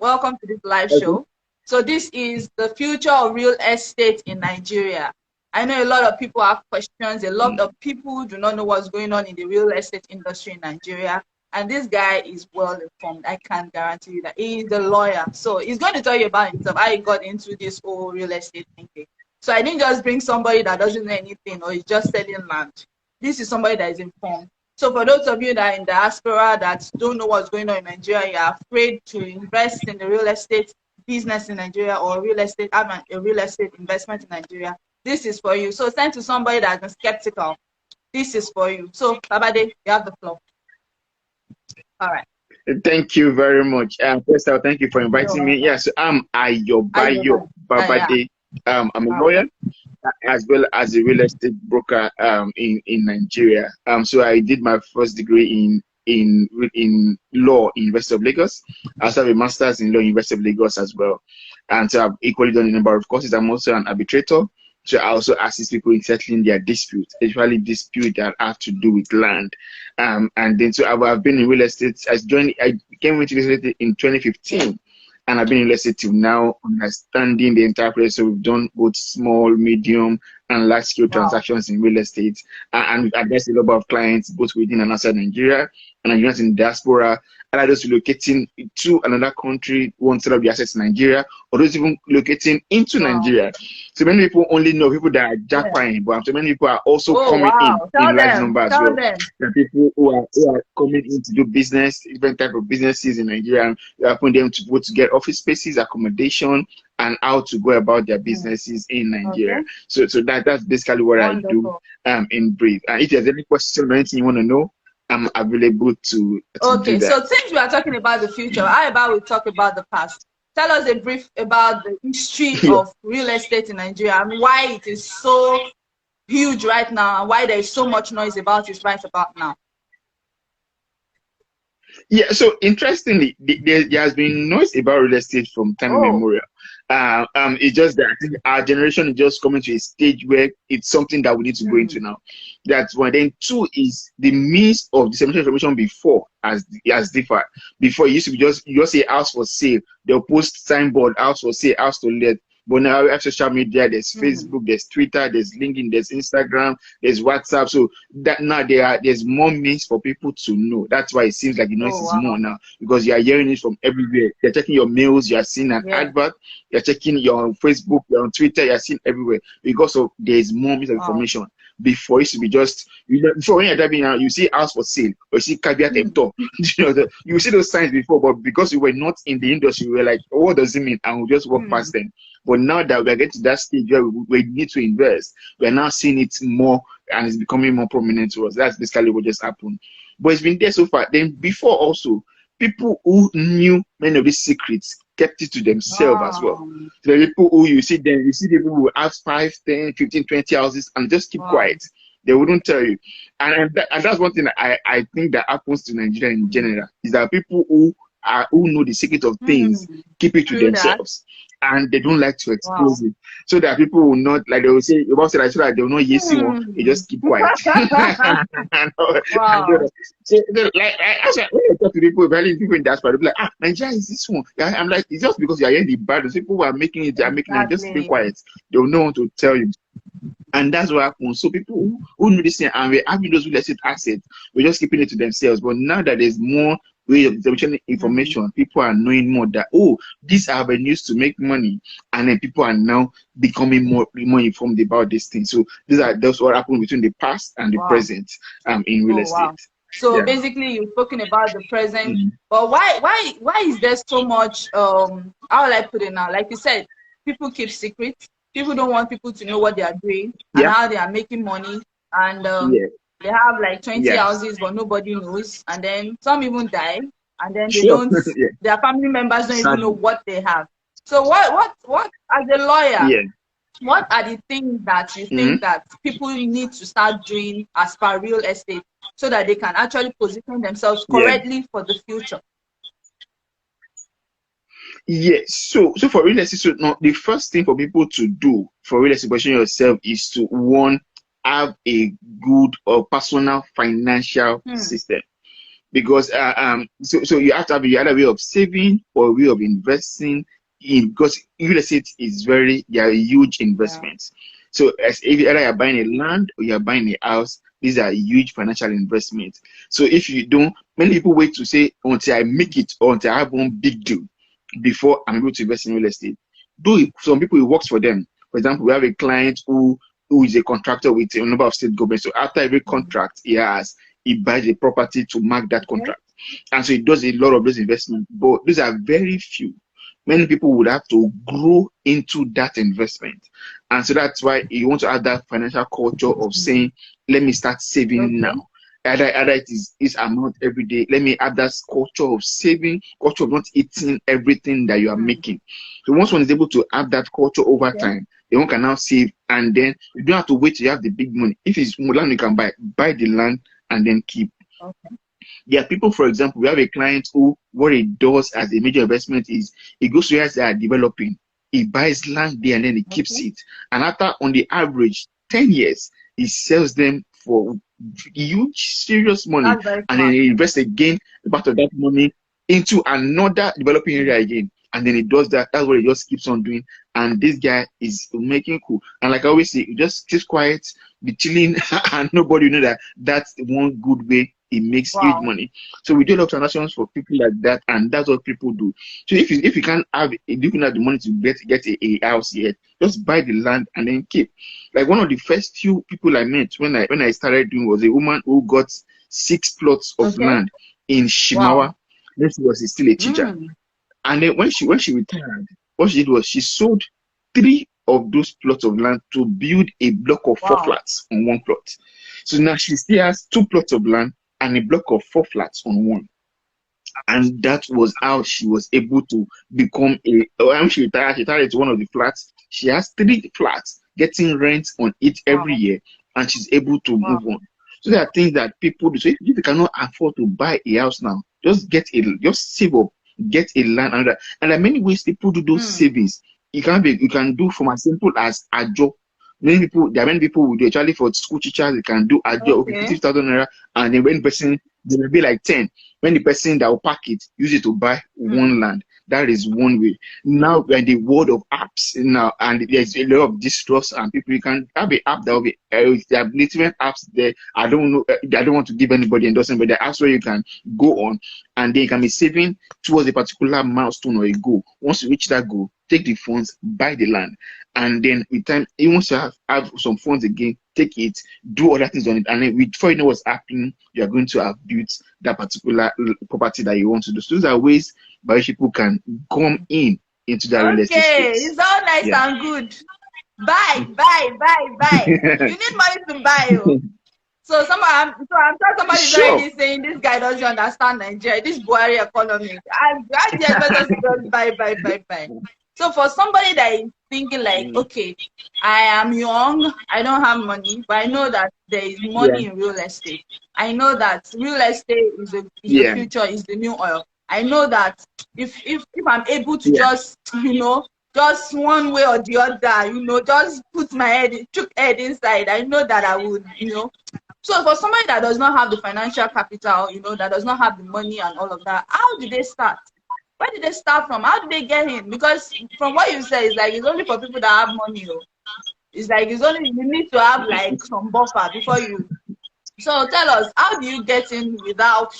Welcome to this live Okay. show. So this is the future of real estate in Nigeria. I know a lot of people have questions. A lot of people do not know what's going on in the real estate industry in Nigeria. And this guy is well informed. I can guarantee you that he is a lawyer. So he's going to tell you about himself, how he got into this whole real estate thing. So I didn't just bring somebody that doesn't know anything or is just selling land. This is somebody that is informed. So for those of you that are in diaspora that don't know what's going on in Nigeria, you're afraid to invest in the real estate business in Nigeria or real estate, have a real estate investment in Nigeria, this is for you. So send to somebody that's been skeptical. This is for you. So Babade, you have the floor. All right. Thank you very much. First of all, thank you for inviting me. Yes, I'm Ayobayo Babade. I'm a lawyer as well as a real estate broker in Nigeria. So I did my first degree in law in University of Lagos. I also have a master's in law in University of Lagos as well. And so I've equally done a number of courses. I'm also an arbitrator. So I also assist people in settling their disputes, especially disputes that have to do with land. And then so I've been in real estate. I came into real estate in 2015. And I've been in real estate till now, understanding the entire process. So we've done both small, medium, and large-scale transactions in real estate. And we've addressed a lot of clients, both within and outside Nigeria, and Nigerians in diaspora, and those relocating to another country, want to set up the assets in Nigeria, or those even locating into Nigeria. So many people only know people that are jackpotting, but so many people are also coming in large numbers as well. There are people who are coming in to do business, different type of businesses in Nigeria, and we are putting them to both to get office spaces, accommodation, and how to go about their businesses in Nigeria. So that's basically what I do in brief. And if there's any question or anything you want to know, I'm available to do that. So since we are talking about the future, how about we talk about the past? Tell us a brief about the history of real estate in Nigeria and why it is so huge right now and why there is so much noise about it right about now. Yeah, so interestingly, there has been noise about real estate from time immemorial. It's just that I think our generation is just coming to a stage where it's something that we need to go into now. That's one. Then two is the means of dissemination information before has differed. Before it used to be you just say house for sale, they'll post signboard house for sale, house to let. But now we have social media, there's Facebook, there's Twitter, there's LinkedIn, there's Instagram, there's WhatsApp. So that now there's more means for people to know. That's why it seems like the noise is more now, because you are hearing it from everywhere. You're checking your mails, you're seeing an advert, you're checking your Facebook, you're on Twitter, you're seeing everywhere, because of there's more means of information. Before it used to be just, before when you're driving now, you see house for sale or you see caveat emptor. You see those signs before, but because we were not in the industry, we were like, oh, what does it mean? And we just walk past them. But now that we are getting to that stage where we need to invest, we are now seeing it more and it's becoming more prominent to us. That's basically what just happened. But it's been there so far. Then before also, people who knew many of these secrets kept it to themselves as well. So the people who you see people who have 5, 10, 15, 20 houses and just keep quiet. They wouldn't tell you. And that's one thing that I think that happens to Nigeria in general, is that people who know the secret of things keep it to themselves. And they don't like to expose it. So that people will not, like they will say, about it, so that they will not yes you, they just keep quiet. So, like, when I talk to people, especially people in diaspora, they'll be like, Nigeria is this one. Yeah, I'm like, it's just because you are hearing the bad. Those people who are making it, they are making it, just keep quiet. They will know what to tell you. And that's what happens. So people who know this thing and we're having those real estate assets, we're just keeping it to themselves. But now that there's more way of distributing information, people are knowing more that, oh, these are avenues to make money, and then people are now becoming more informed about this thing. So that's what happened between the past and the present in real estate. So basically, you've spoken about the present, but why is there so much? How will I put it now? Like you said, people keep secrets. People don't want people to know what they are doing and how they are making money, and they have like 20 houses, but nobody knows. And then some even die, and then they don't. Their family members don't even know what they have. So what as a lawyer, what are the things that you think that people need to start doing as per real estate so that they can actually position themselves correctly for the future? Yes, so for real estate, so now the first thing for people to do for real estate position yourself is to have a good or personal financial system. because so you have to have the other way of saving or a way of investing in, because real estate is they are huge investments. So as if either you're buying a land or you're buying a house, these are huge financial investments. So if you don't, many people wait to say until I make it or until I have one big deal before I'm able to invest in real estate. Though some people, it works for them. For example, we have a client who is a contractor with a number of state governments. So after every contract he buys a property to mark that contract. And so he does a lot of those investments. But these are very few. Many people would have to grow into that investment. And so that's why you want to have that financial culture of saying, let me start saving now. Either it is amount every day. Let me add that culture of saving, culture of not eating everything that you are making. So once one is able to add that culture over time, then one can now save, and then you don't have to wait till you have the big money. If it's more land, you can buy the land and then keep. There are people, for example, we have a client who, what he does as a major investment is he goes to areas that are developing, he buys land there and then he keeps it. And after, on the average, 10 years, he sells them for huge, serious money, and then he invests again part of that money into another developing area again. And then he does that. That's what he just keeps on doing. And this guy is making cool. And like I always say, you just keep quiet, be chilling, and nobody will know that that's one good way it makes huge money. So we do a lot of transactions for people like that, and that's what people do. So if you can't have, if you don't have the money to get a house yet, just buy the land and then keep. Like one of the first few people I met when I started doing was a woman who got 6 plots of land in Shimawa. Then she was still a teacher. And then when she retired, what she did was she sold 3 of those plots of land to build a block of 4 flats on one plot. So now she still has 2 plots of land and a block of 4 flats on one. And that was how she was able to become when she retired to one of the flats. She has 3 flats getting rent on it every year, and she's able to move on. So there are things that people do. So if you cannot afford to buy a house now, just save up, get a land, and there are many ways people do those savings. You can do from as simple as a job. There are many people who do actually for school teachers. They can do a job, 50,000 naira, and then when person, there will be like 10. When the person that will pack it, use it to buy one land. That is one way. Now we're in the world of apps now, and there's a lot of distrust, and people, you can have an app that will be there are different apps there. I don't know, I don't want to give anybody endorsement, but there are apps where you can go on and they can be saving towards a particular milestone or a goal. Once you reach that goal, take the funds, buy the land, and then with time, you want to have some funds again, take it, do other things on it, and then before you know what's happening, you are going to have built that particular property that you want to do. So those are ways by which people can come into that real estate space. It's all nice and good. Buy. You need money to buy. So I'm sure somebody is already saying this guy doesn't understand Nigeria, this Buhari economy. I just buy. So for somebody that is thinking like, okay, I am young, I don't have money, but I know that there is money in real estate. I know that real estate is the future, is the new oil. I know that if I'm able to just one way or the other, just put my head inside, I know that I would, So for somebody that does not have the financial capital, that does not have the money and all of that, how do they start? Where did they start from? How do they get in? Because from what you say, it's like it's only for people that have money. It's like you need to have like some buffer before you. So tell us, how do you get in without,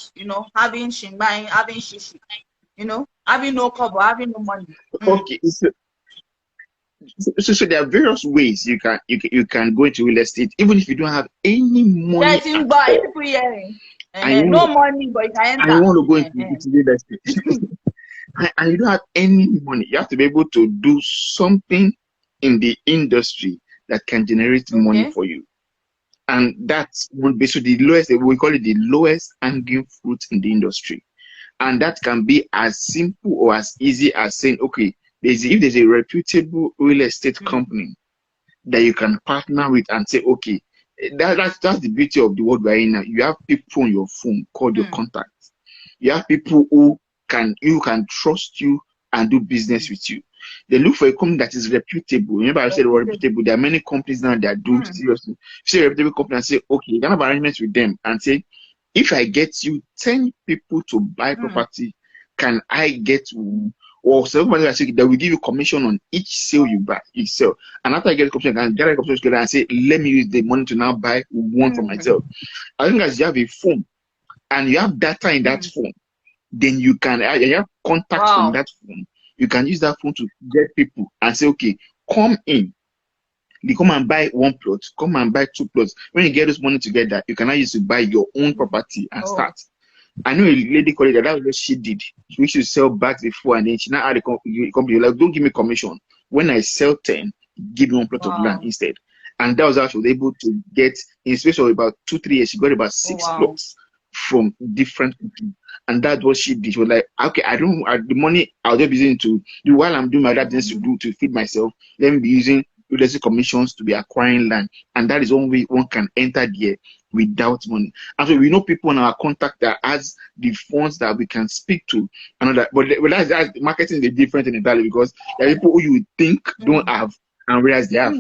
having shimbai, having shishi, having no cover, having no money? Okay, so there are various ways you can go into real estate, even if you don't have any money. People hearing. No money, but you can enter. I want to go into real estate. And you don't have any money. You have to be able to do something in the industry that can generate money for you. And that's basically the lowest, we call it the lowest hanging fruit in the industry. And that can be as simple or as easy as saying, okay, if there's a reputable real estate company that you can partner with and say, okay, that's the beauty of the world we're in now. You have people on your phone called your contacts. You have people who can trust you and do business with you. They look for a company that is reputable. Remember I said reputable. There are many companies now that do seriously. If you say a reputable company and say, okay, you can have arrangements with them and say, if I get you 10 people to buy property, can I get, or somebody that will give you commission on each sale you buy, each sale. And after I get the commission, I can get a commission together and say, let me use the money to now buy one for myself. As long as you have a phone and you have data in that phone, then you can, you have contacts from that phone. You can use that phone to get people and say, okay, come in. They come and buy one plot, come and buy 2 plots. When you get this money together, you can now use to buy your own property and start. I know a lady called it, that was what she did. She used to sell bags before, and then she now had a company like, don't give me commission. When I sell 10, give me 1 plot of land instead. And that was how she was able to get, in space of about 2-3 years, she got about 6 plots from different people. And that's what she did. She was like, okay, the money I'll just be using to do while I'm doing my other things to feed myself. Let me be using real estate commissions to be acquiring land. And that is one way one can enter there without money. And so we know people in our contact that has the funds that we can speak to. But that's marketing is different in Italy, because there are people who you think don't have and realize they have.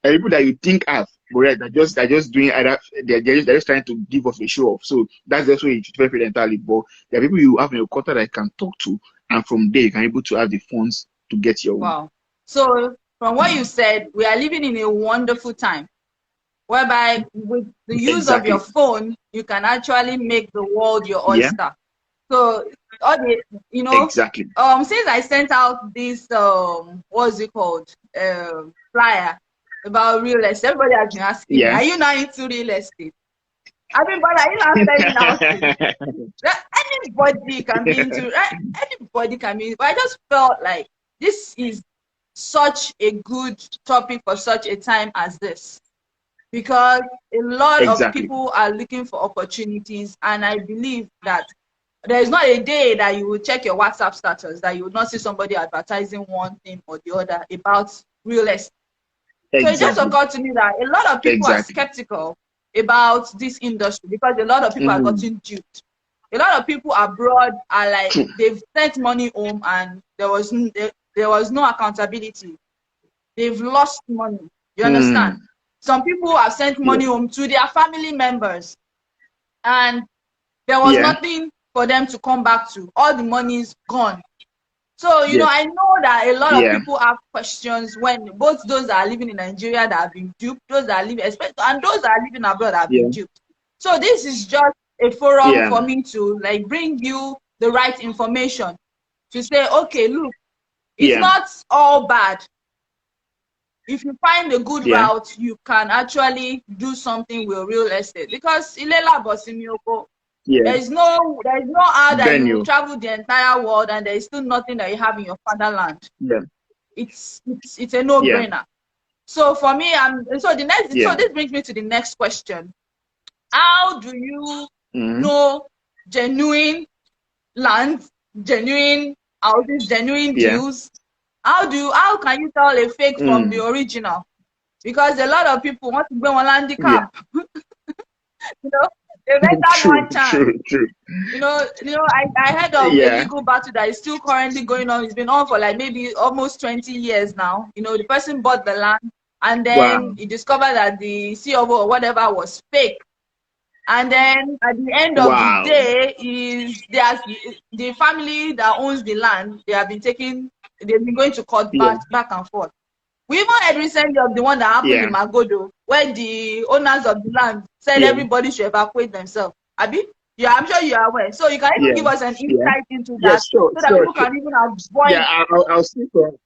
There are people that you think have, but they're just doing either they're just trying to give us a show off. So that's also a different entirely. But there are people you have in your contact that you can talk to, and from there you can be able to have the funds to get your own. So from what you said, we are living in a wonderful time, whereby with the use of your phone, you can actually make the world your oyster. So, all the, since I sent out this, what's it called, flyer about real estate, everybody has been asking me, are you not into real estate? Everybody, are you not sending out anybody can be into, anybody can be, but I just felt like this is such a good topic for such a time as this, because a lot of people are looking for opportunities, and I believe that there is not a day that you will check your WhatsApp status that you will not see somebody advertising one thing or the other about real estate. So it just occurred to me that a lot of people are skeptical about this industry, because a lot of people are getting duped. A lot of people abroad are like, they've sent money home and there was no accountability. They've lost money. You understand? Some people have sent money home to their family members, and there was nothing for them to come back to. All the money is gone. So, you know, I know that a lot of people have questions, when both those that are living in Nigeria that have been duped, those that are living, and those that are living abroad that have been duped. So this is just a forum for me to like bring you the right information to say, okay, look, it's not all bad. If you find a good route, you can actually do something with real estate, because Ilela Bosimioko, there's no how that you travel the entire world and there is still nothing that you have in your fatherland. It's a no-brainer. So for me, so this brings me to the next question. How do you know genuine land, genuine houses, genuine deals? How can you tell a fake from the original? Because a lot of people want to go on handicap. You know, they make that one chance. True. You know, I heard of a legal battle that is still currently going on. It's been on for like maybe almost 20 years now. You know, the person bought the land, and then he discovered that the CEO or whatever was fake. And then at the end of the day, the family that owns the land, they've been going to court back and forth. We even had recently of the one that happened in Magodo, where the owners of the land said everybody should evacuate themselves. Abi? Yeah, I'm sure you are aware. So you can even give us an insight into that, so that people can even avoid. Yeah, I'll speak on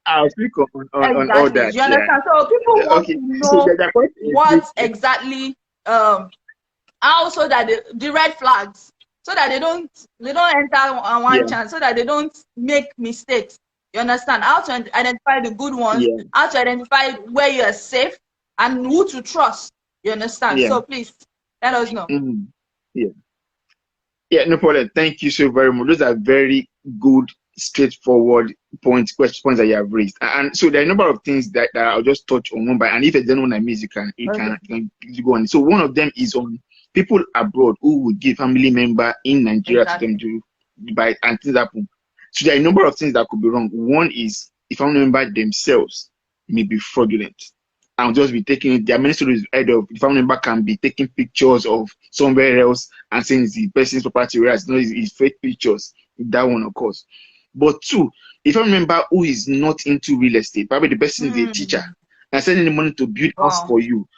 all that. You understand? So people want to know what exactly so that the red flags, so that they don't enter on one chance, so that they don't make mistakes. You understand? How to identify the good ones, how to identify where you are safe and who to trust. You understand? So please let us know. Yeah, no problem. Thank you so very much. Those are very good, straightforward points that you have raised. And so there are a number of things that I'll just touch on one by, and if there's anyone I miss, you can go on. So one of them is on people abroad who would give family member in Nigeria to them to buy, and things happen. So there are a number of things that could be wrong. One is if family member themselves may be fraudulent. and just be taking it. There are many stories head of the family member can be taking pictures of somewhere else and saying it's the person's property, whereas no, it's fake pictures. That one, of course. But two, if I remember who is not into real estate, probably the person is a teacher and sending the money to build house for you.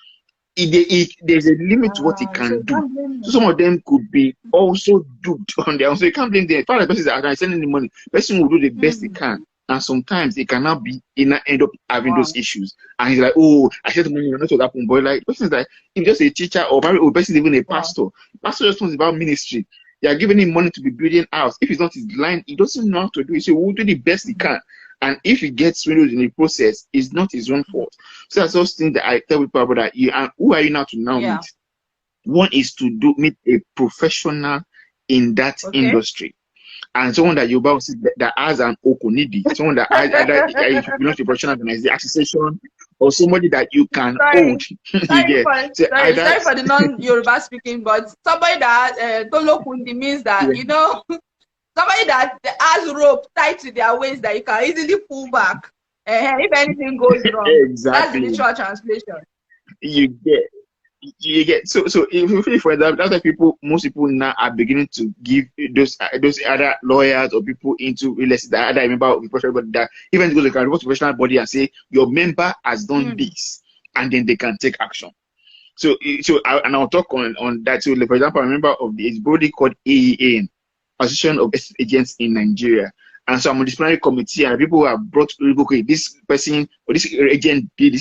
There's a limit to what he can do. So some of them could be also duped on their own. So you can't blame them. If the person is sending the money, the person will do the best they can. And sometimes it cannot be, end up having those issues. And he's like, oh, I said the money, not what happened. But like, the person is like, if just a teacher or probably the person is even a pastor. Pastor just talks about ministry. They are giving him money to be building house. If it's not his line, he doesn't know how to do it. So we'll do the best he can. And if he gets swindled in the process, it's not his own fault. So that's those things that I tell people about that. And who are you now to meet? One is to meet a professional in that industry. And someone that you see that has an okunidi, someone that has either if you belong to a professional organization, association, or somebody that you can hold. Sorry for the non-Yoruba speaking, but somebody that tolokundi means that you know. Somebody that has rope tied to their waist that you can easily pull back if anything goes wrong. Exactly. That's the literal translation. You get so if for example, that's why most people now are beginning to give those other lawyers or people into real estate that I remember of professional body that even go to the professional body and say your member has done this, and then they can take action. I'll talk on that. So for example, I remember of the body called AEN, Association of Estate Agents in Nigeria. And so I'm on the disciplinary committee, and people who have brought, okay, this person or this agent did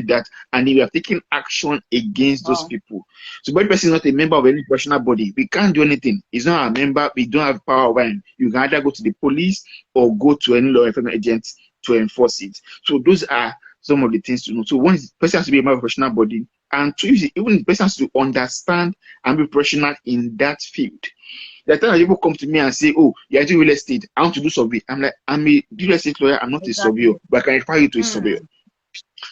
that, and we have taken action against those people. So, but the person is not a member of any professional body. We can't do anything. He's not a member. We don't have power over him. You can either go to the police or go to any law enforcement agent to enforce it. So those are some of the things to know. So one is the person has to be a member of a professional body, and two, even the person has to understand and be professional in that field. The time people come to me and say, oh, you're doing real estate, I want to do survey. I'm like, I'm a real estate lawyer, I'm not a surveyor, but I can refer you to a surveyor.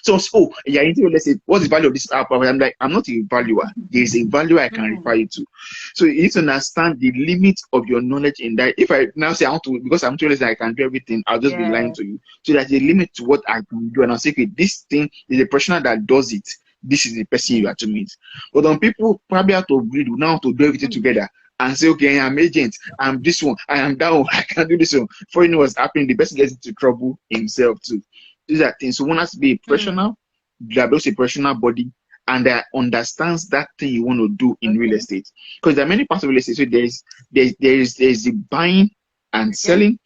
So, you're into real estate, what's the value of this property? I'm like, I'm not a valuer. There is a value I can refer you to. So you need to understand the limit of your knowledge in that. If I now say I want to, because I'm real estate, I can do everything, I'll just be lying to you. So there's a limit to what I can do. And I'll say, okay, this thing is a professional that does it. This is the person you have to meet. But when people probably have to agree now to do everything together and say, okay, I'm agent, I'm this one, I am that one, I can do this one. Before you know what's happening, the person gets into trouble himself too. These are things. So one has to be a professional, there is a professional body, and that understands that thing you want to do in real estate. Because there are many parts of real estate. So there is the buying and selling,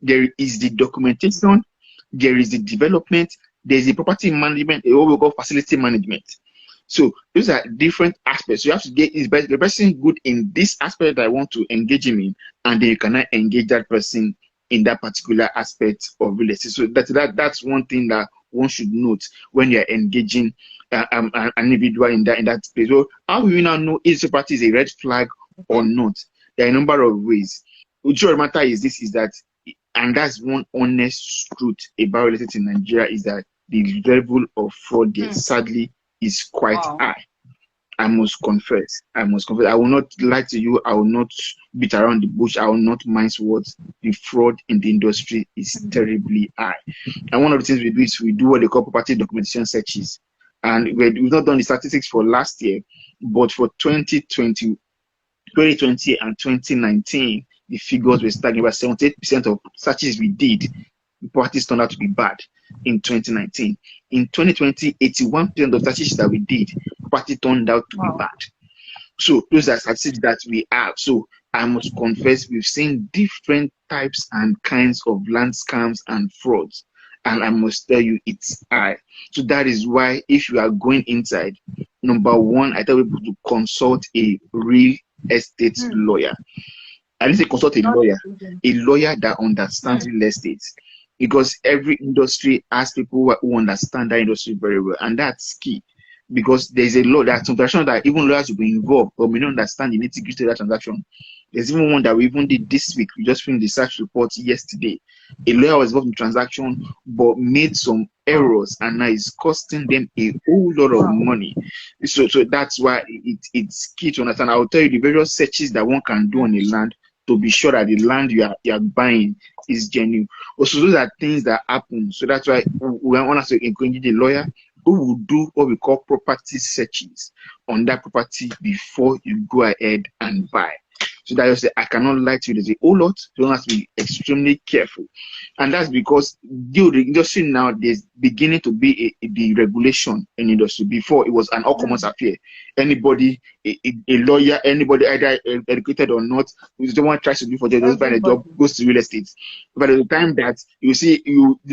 there is the documentation, there is the development, there is the property management, what we call facility management. So those are different aspects. So you have to get is the person good in this aspect that I want to engage him in, and then you cannot engage that person in that particular aspect of real estate. So that's one thing that one should note when you're engaging an individual in that space. So how will you now know if the property is a red flag or not? There are a number of ways. The truth matter is that, and that's one honest truth about real estate in Nigeria, is that the level of fraud there, sadly, is quite high. I must confess. I will not lie to you. I will not beat around the bush. I will not mince words. The fraud in the industry is terribly high. And one of the things we do is we do what they call property documentation searches. And we've not done the statistics for last year, but for 2020 and 2019, the figures were staggering. About 78% of searches we did, the properties turned out to be bad in 2019. In 2020, 81% of searches that we did, property turned out to be bad. So those are statistics that we have. So I must confess, we've seen different types and kinds of land scams and frauds. And I must tell you, it's high. So that is why if you are going inside, number one, I tell people to consult a real estate lawyer. I didn't say consult a lawyer that understands real estate. Because every industry has people who understand that industry very well. And that's key. Because there's a law that some transactions that even lawyers will be involved but may not understand the nitty-gritty of that transaction. There's even one that we even did this week. We just finished the search report yesterday. A lawyer was involved in the transaction but made some errors, and now it's costing them a whole lot of money. So that's why it's key to understand. I will tell you the various searches that one can do on a land to be sure that the land you are buying is genuine. Also, those are things that happen. So that's why we want us to encourage the lawyer. who will do what we call property searches on that property before you go ahead and buy. So that you say, I cannot lie to you. There's a whole lot. You don't have to be extremely careful. And that's because the industry now, there's beginning to be the regulation in industry. Before, it was an all-commerce affair. Anybody, a lawyer, anybody either educated or not, if someone tries to do for doesn't find a job, goes to real estate. But at the time that you see,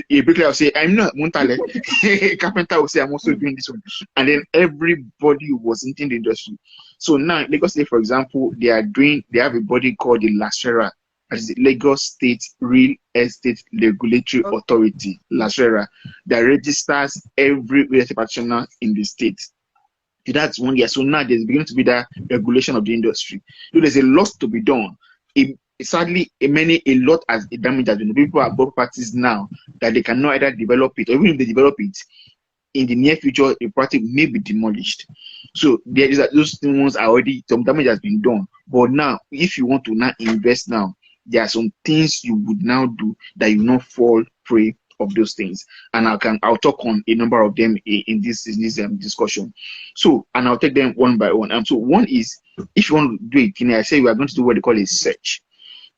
a bricklayer will say, I'm not Muntale. A carpenter will say, I'm also doing this one. And then everybody was into the industry. So now, Lagos State, for example, they have a body called the LASERA, that is the Lagos State Real Estate Regulatory Authority, LASERA, that registers every real estate practitioner in the state. So that's 1 year. So now there's beginning to be that regulation of the industry. So there's a lot to be done. Sadly, a lot as damage has been. People have bought properties now that they cannot either develop it, or even if they develop it, in the near future, the property may be demolished. So there is those ones are already, some damage has been done. But now, if you want to now invest now, there are some things you would now do that you not fall prey of those things. And I'll talk on a number of them in this discussion. So, and I'll take them one by one. And so one is, if you want to do it, I say we are going to do what they call a search.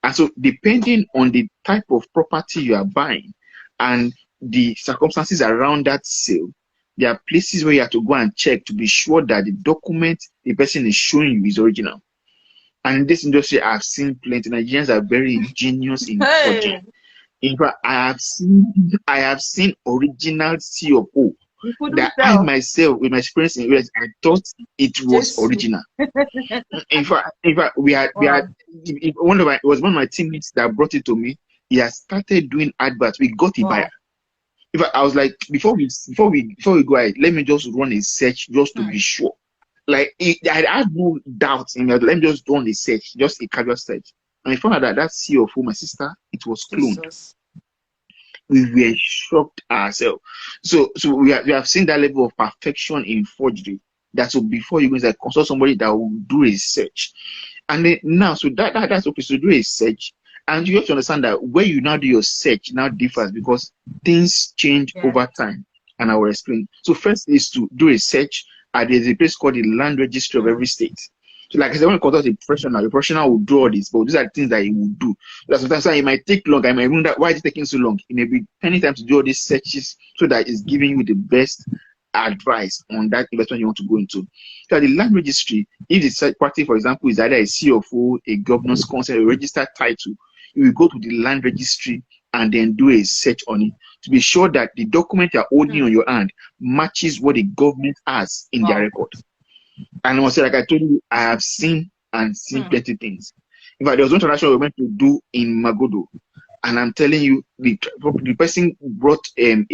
And so depending on the type of property you are buying and the circumstances around that sale, there are places where you have to go and check to be sure that the document the person is showing you is original. And in this industry, I've seen plenty. Nigerians are very ingenious in forging. In fact, I have seen original CFO that I myself, with my experience in US, I thought it was original. in fact, it was one of my teammates that brought it to me. He has started doing adverts. We got a buyer. In fact, I was like, before we go ahead, let me just run a search just to be sure. Like, I had no doubts in me. Let me just run a search, just a casual search. And I found out that CEO for my sister, it was cloned. Jesus. We were shocked ourselves. So we have seen that level of perfection in forgery. That's so before you go consult somebody that will do a search. And then now, so that's okay. So do a search. And you have to understand that where you now do your search now differs because things change over time. And I will explain. So first is to do a search. There's a place called the land registry of every state. So like I said, when you consult a professional will do all this, but these are the things that he will do. So sometimes it might take long. I might wonder why is it taking so long. It may be any time to do all these searches so that it's giving you the best advice on that investment you want to go into. So the land registry, if the party, for example, is either a CFO, a governor's council, a registered title, you will go to the land registry and then do a search on it to be sure that the document you're holding on your hand matches what the government has in their record. And I must say, like I told you, I have seen plenty things. In fact, there was one transaction we went to do in Magodo, and I'm telling you, the person brought the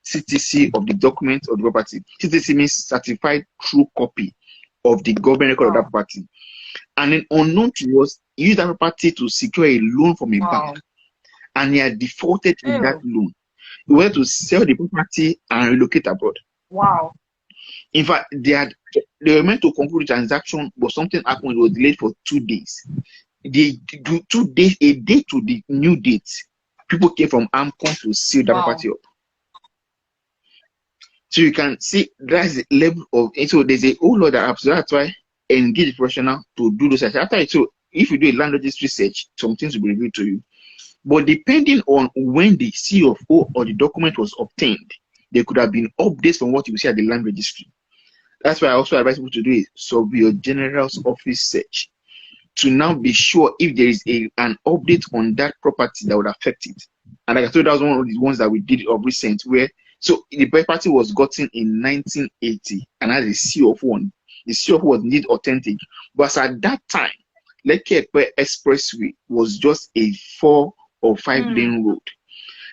CTC of the document of the property. CTC means certified true copy of the government record of that property. And then unknown to us, he used that property to secure a loan from a bank. And he had defaulted in that loan. He wanted to sell the property and relocate abroad. Wow. In fact, they were meant to conclude the transaction, but something happened. It was delayed for 2 days. They do 2 days, a day to the new date. People came from AMCON to seal the property up. So you can see that's the level of. So there's a whole lot that happens. So that's why engage a professional to do those. After it, so if you do a land registry search, some things will be revealed to you. But depending on when the CFO or the document was obtained, there could have been updates from what you see at the land registry. That's why I also advise people to do a Surveyor General's office search to now be sure if there is an update on that property that would affect it. And like I told you, that was one of the ones that we did of recent, where so the property was gotten in 1980 and as a CFO, the CFO was indeed authentic, but at that time, Lekki Expressway was just a 4 or 5 lane road.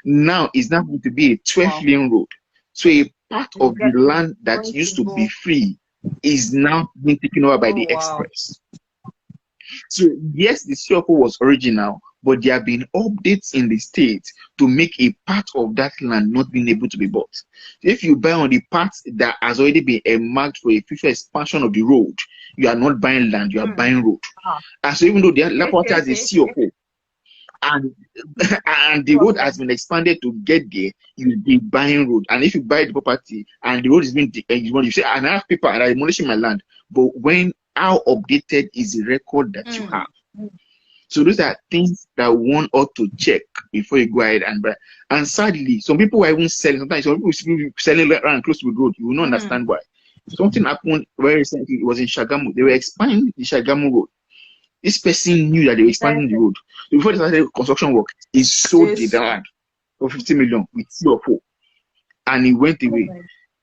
Now it's now going to be a 12 lane road. So a part of the land that used to be free is now being taken over by the express. So yes, the CFO was original, but there have been updates in the state to make a part of that land not being able to be bought. If you buy on the part that has already been marked for a future expansion of the road, you are not buying land, you are buying road. And so even though the land has a CFO, and and the road has been expanded to get there. You'll be buying road, and if you buy the property and the road is being you say, and I have paper and I'm demolishing my land, but when how updated is the record that you have? So those are things that one ought to check before you go ahead and buy. And sadly, some people are even selling. Sometimes some people will selling around close to the road. You will not understand why. Something happened very recently. It was in Shagamu. They were expanding the Shagamu road. This person knew that they were expanding the road. So before they started construction work, he sold the land for 50 million with 3 or 4, and he went away.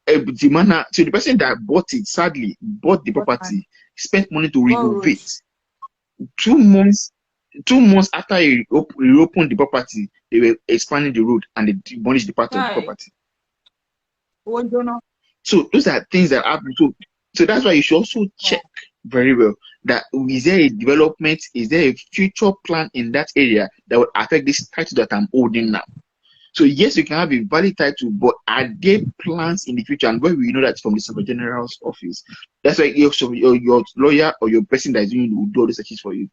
So the person that bought it, sadly, bought the property, spent money to renovate. 2 months after he reopened the property, they were expanding the road and they demolished the part of the property. So those are things that happen. So that's why you should also check very well that is there a development, is there a future plan in that area that will affect this title that I'm holding now. So yes, you can have a valid title, but are there plans in the future? And where we know that from the Surveyor General's office. That's why your lawyer or your person that is doing will do all the searches for you.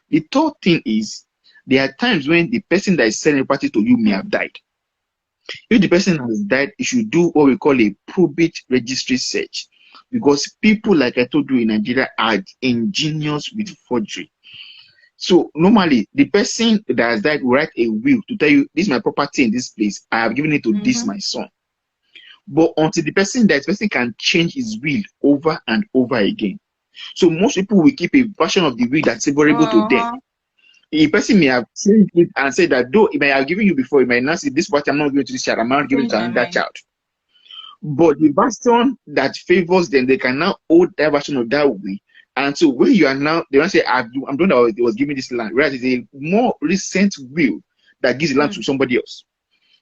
The third thing is there are times when the person that is selling the property to you may have died. If the person has died, you should do what we call a probate registry search, because people, like I told you, in Nigeria are ingenious with forgery. So normally the person that has died will write a will to tell you, this is my property in this place, I have given it to this my son. But until the person dies, the person can change his will over and over again. So most people will keep a version of the will that's favorable to them. A person may have changed it and said that though it may have given you before, it might not say this part I'm not giving to this child, I'm not giving it to another child. But the version that favors them, they can now hold that version of that will. And so when you are now, they want to say, I'm doing that it was giving this land, whereas it's a more recent will that gives the land to somebody else.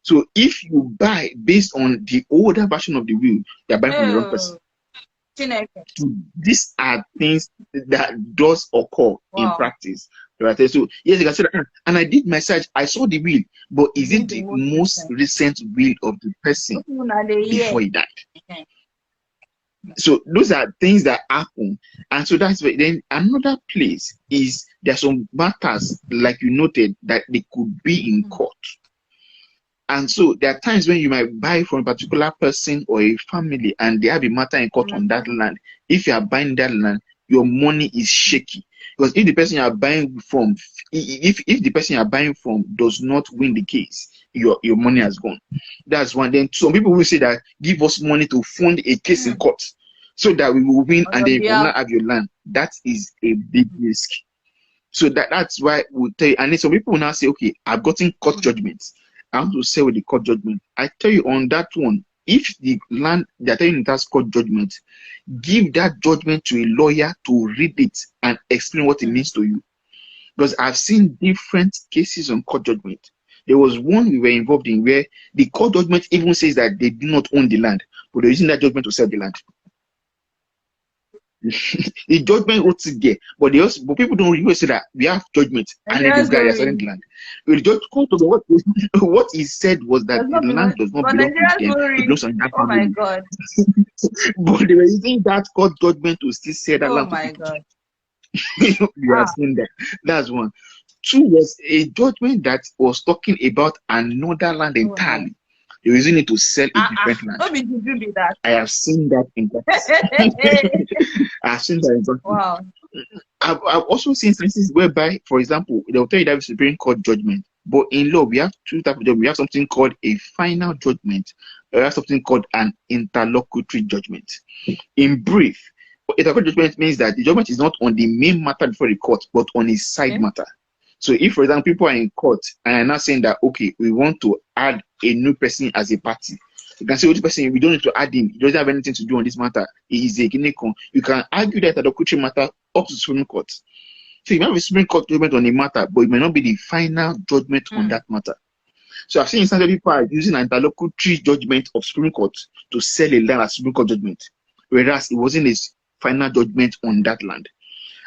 So if you buy based on the older version of the will, you're buying from the wrong person. So these are things that does occur in practice. Right? So yes, you can say that, and I did my search, I saw the will, but is it the most recent will of the person before he died? So those are things that happen, and so that's why. Then another place is there are some matters, like you noted, that they could be in court. And so there are times when you might buy from a particular person or a family and they have a matter in court on that land. If you are buying that land, your money is shaky. Because if the person you are buying from, if the person you are buying from does not win the case, your money has gone. That's one. Then some people will say that give us money to fund a case in court so that we will win and they will not have your land. That is a big risk. So that's why we'll tell you. And then some people will now say, okay, I've gotten court judgments. I want to say with the court judgment. I tell you on that one, if the land they're telling you that's court judgment, give that judgment to a lawyer to read it and explain what it means to you. Because I've seen different cases on court judgment. There was one we were involved in where the court judgment even says that they do not own the land, but they're using that judgment to sell the land. The judgment wrote it there, but people don't really say that we have judgment and then this guy is selling the land. The judge court of what he said was that the land does not belong to them, it belongs to that family. Oh my God. But they were using that court judgment to still sell that land to people. God. You have seen that. That's one. Two was a judgment that was talking about another land entirely. They were using it to sell a different land. That. I have seen that in practice. I have seen that in practice. Wow. I've also seen instances whereby, for example, they'll tell you that it's a Supreme Court judgment. But in law, we have two types of judgment. We have something called a final judgment. We have something called an interlocutory judgment. In brief, interlocutory judgment means that the judgment is not on the main matter before the court, but on a side matter. So if, for example, people are in court and are not saying that, okay, we want to add a new person as a party, you can say, oh, this person, we don't need to add him. He doesn't have anything to do on this matter. He is a Guinea-con. You can argue that interlocutory matter up to the Supreme Court. So you might have a Supreme Court judgment on a matter, but it may not be the final judgment on that matter. So I've seen instances where people are using an interlocutory judgment of Supreme Court to sell a land as Supreme Court judgment, whereas it wasn't a final judgment on that land.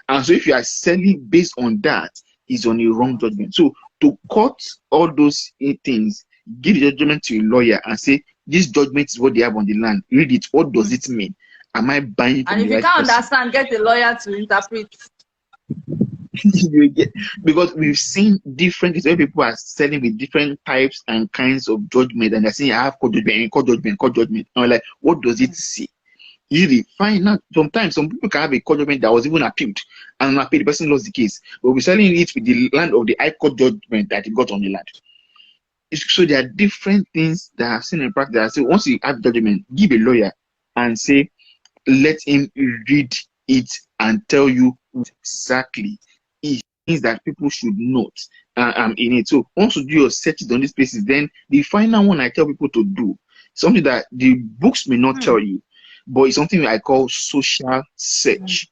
And so if you are selling based on that, it's on a wrong judgment. So to cut all those things, give the judgment to a lawyer and say, this judgment is what they have on the land. Read it. What does it mean? Am I buying from and if the you right can't person? understand, get a lawyer to interpret. You get, because we've seen different where people are selling with different types and kinds of judgment, and they're saying I have court judgment and court judgment, court judgment. And we're like, what does it say? Usually, find out. Sometimes some people can have a court judgment that was even appealed, and appealed, the person lost the case. But we're selling it with the land of the high court judgment that he got on the land. So there are different things that I've seen in practice. That I say, once you have judgment, give a lawyer and say, let him read it and tell you exactly things that people should note in it. So once you do your searches on these places, then the final one I tell people to do, something that the books may not tell you, but it's something I call social search,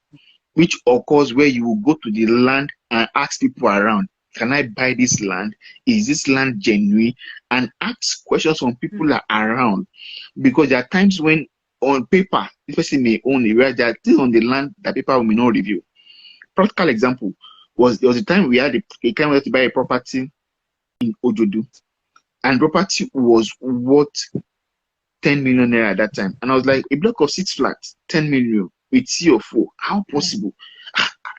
which occurs where you will go to the land and ask people around, can I buy this land? Is this land genuine? And ask questions from people that are around. Because there are times when on paper, this person may own it, where there are things on the land that people may not review. Practical example was there was a time we had a kind of to buy a property in Ojodu, and property was worth 10 million naira at that time. And I was like, a block of 6 flats, 10 million with C4. How possible?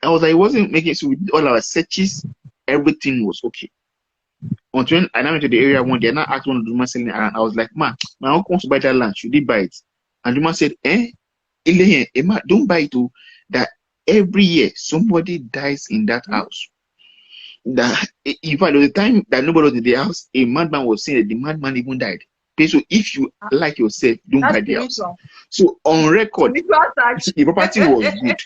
I was like, it wasn't making it. So with all our searches, everything was okay. Until when I went to the area one day, and I asked one of the women selling around, I was like, man, my uncle wants to buy that land. Should he buy it? And the man said, Emma, don't buy it. Too. That every year somebody dies in that house. That in fact, there was a time that nobody was in the house, a madman was saying that the madman even died. Okay, so if you like yourself, don't buy the house. So on record, the property was good.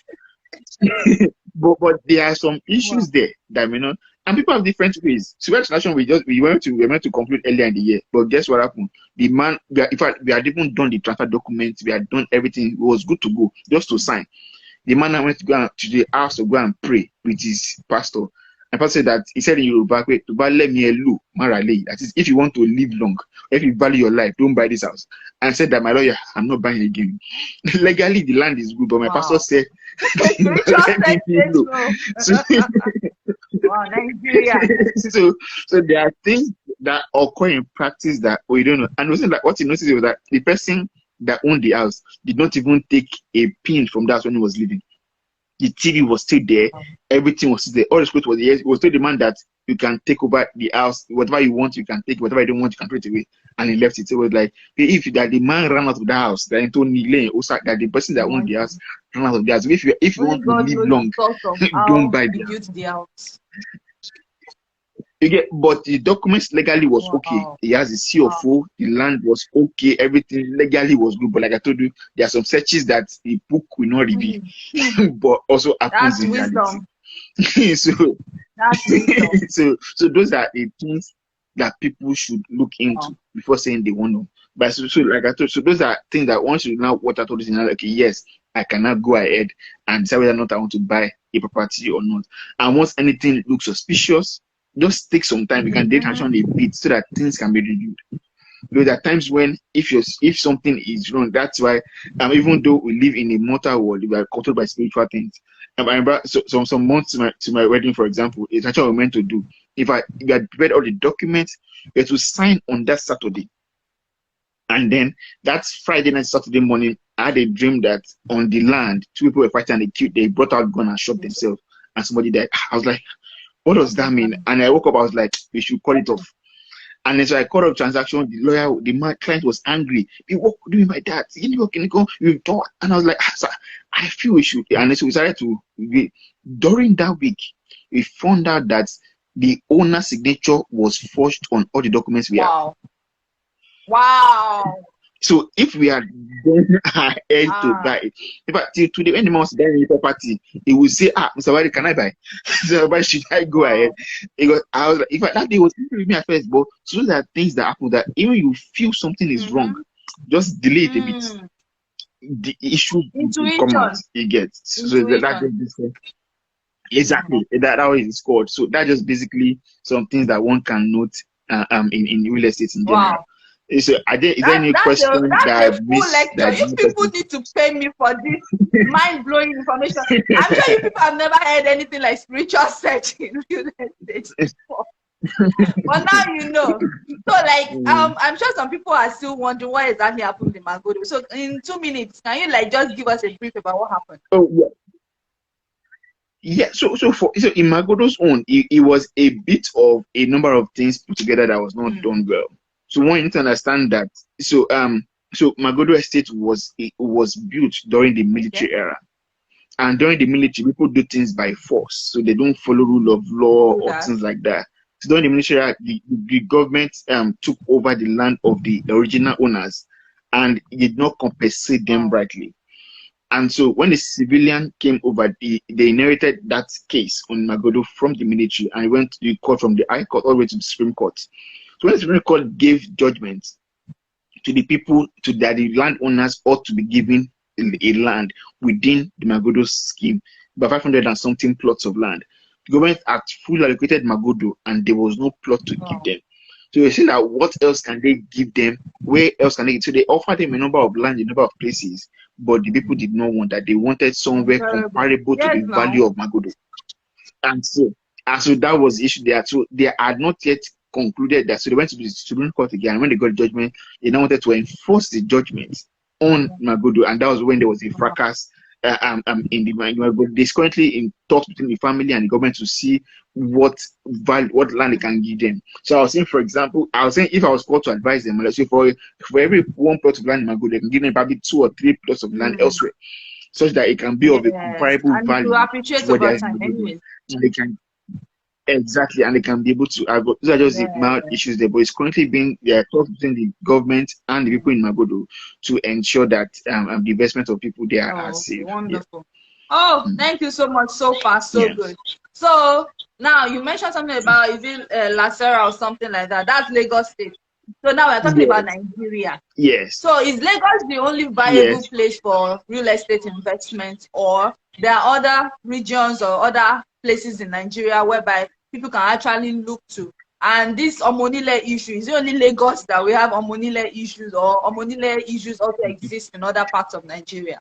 but there are some issues there that may not, and people have different ways. So international we were meant to conclude earlier in the year, but guess what happened? The man, in fact, we had even done the transfer documents, we had done everything, it was good to go, just to sign. The man went to go to the house to go and pray with his pastor. And pastor said that he said in Yoruba, wait, to buy let me elu marale. That is, if you want to live long, if you value your life, don't buy this house. And said that my lawyer, I'm not buying again. Legally, the land is good, but my pastor said, Nigeria. so there are things that occur in practice that we don't know. And also, like, what he noticed was that the person that owned the house did not even take a pin from that when he was living. The TV was still there, everything was still there. All the script was there. It was still the man that you can take over the house, whatever you want, you can take, whatever you don't want, you can throw it away. And he left it. So it was like, if that the man ran out of the house, that the person that owned the house ran out of the house. If you want to live long, don't buy the house. You get, but the documents legally was okay. He has the CFO, the land was okay, everything legally was good. But like I told you, there are some searches that the book will not reveal, but also happens in reality. So those are the things that people should look into before saying they want to. But so like I told you, so those are things that once you know what I told you, like, okay, yes, I cannot go ahead and decide whether or not I want to buy a property or not. And once anything looks suspicious, just take some time. You can take action a bit so that things can be reviewed. Because there are times when if something is wrong, that's why even though we live in a mortal world, we are controlled by spiritual things. I remember some months to my wedding, for example, it's actually what we're meant to do. If you had prepared all the documents, we had to sign on that Saturday. And then that's Friday night, Saturday morning, I had a dream that on the land, 2 people were fighting and they brought out gun and shot themselves, and somebody died. I was like, what does that mean? And I woke up, I was like, we should call it off. And then so I called up transaction, the lawyer, the client was angry. What could you do with my dad? You've done. And I was like, I feel we should. And so we started to, during that week, we found out that the owner's signature was forged on all the documents we have. Wow. So if we had gone ahead to buy it, in fact, till today, when the man was buying the property, he would say, Mr. Wadi, can I buy? So, but should I go ahead? Because I was like, in fact, that day was with me at first, but so there are things that happen that even you feel something is wrong, just delay it a bit. The issue will come out. You get so that's just exactly that way it's called. So that's just basically some things that one can note in real estate in general. Wow. So, is there any question that I missed? If people need to pay me for this mind-blowing information, I'm sure you people have never heard anything like spiritual search in real estate before. But now you know. So, like, I'm sure some people are still wondering what exactly happened in Magodo. So, in 2 minutes, can you like just give us a brief about what happened? Oh yeah. Yeah, so in Magodo's own, it was a bit of a number of things put together that was not done well. So one, you need to understand that. So Magodo Estate was built during the military era, and during the military, people do things by force, so they don't follow rule of law or things like that. So during the military era, the government took over the land of the original owners, and did not compensate them rightly. And so when the civilian came over, they inherited that case on Magodo from the military, and it went to the court, from the High Court all the way to the Supreme Court. So when the Supreme Court gave judgment to the people, to that the landowners ought to be given a land within the Magodo scheme, about 500 and something plots of land. The government had fully allocated Magodo, and there was no plot to give them. So you see that what else can they give them? Where else can they? So they offered them a number of land, a number of places, but the people did not want that. They wanted somewhere comparable to the value of Magodo. And so that was the issue there. So they had not yet concluded that. So they went to the Supreme Court again. And when they got judgment, they now wanted to enforce the judgment on Magodo, and that was when there was a fracas in the Magodo. There's currently in talks between the family and the government to see what land they can give them. So I was saying, for example, if I was called to advise them, let's say for every one plot of land in Magodo, they can give them probably 2 or 3 plots of land elsewhere, such that it can be of a comparable value to what over time anyway. And they can exactly, and they can be able to. These are just the mild issues there, but it's currently being talks between the government and the people in Magodo to ensure that the investment of people there are safe. Wonderful. Oh, thank you so much. So far, so good. So now you mentioned something about even Lacera or something like that. That's Lagos State. So now we're talking about Nigeria. Yes. So is Lagos the only viable place for real estate investment, or there are other regions or other places in Nigeria whereby people can actually look to? And this onile issue, is it only Lagos that we have onile issues, or onile issues also exist in other parts of Nigeria?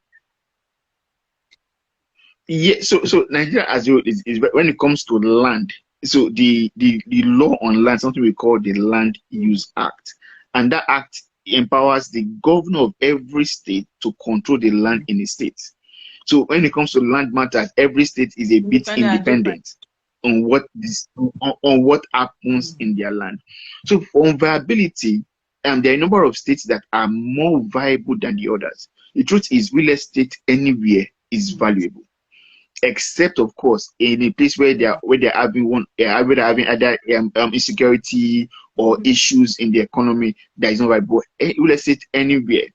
Yeah, so Nigeria as well is when it comes to land. So the law on land, something we call the Land Use Act, and that act empowers the governor of every state to control the land in a state. So when it comes to land matters, every state is a bit independent on what happens in their land. So for viability, there are a number of states that are more viable than the others. The truth is, real estate anywhere is valuable, except of course in a place where they're having either insecurity or issues in the economy that is not viable. Real estate anywhere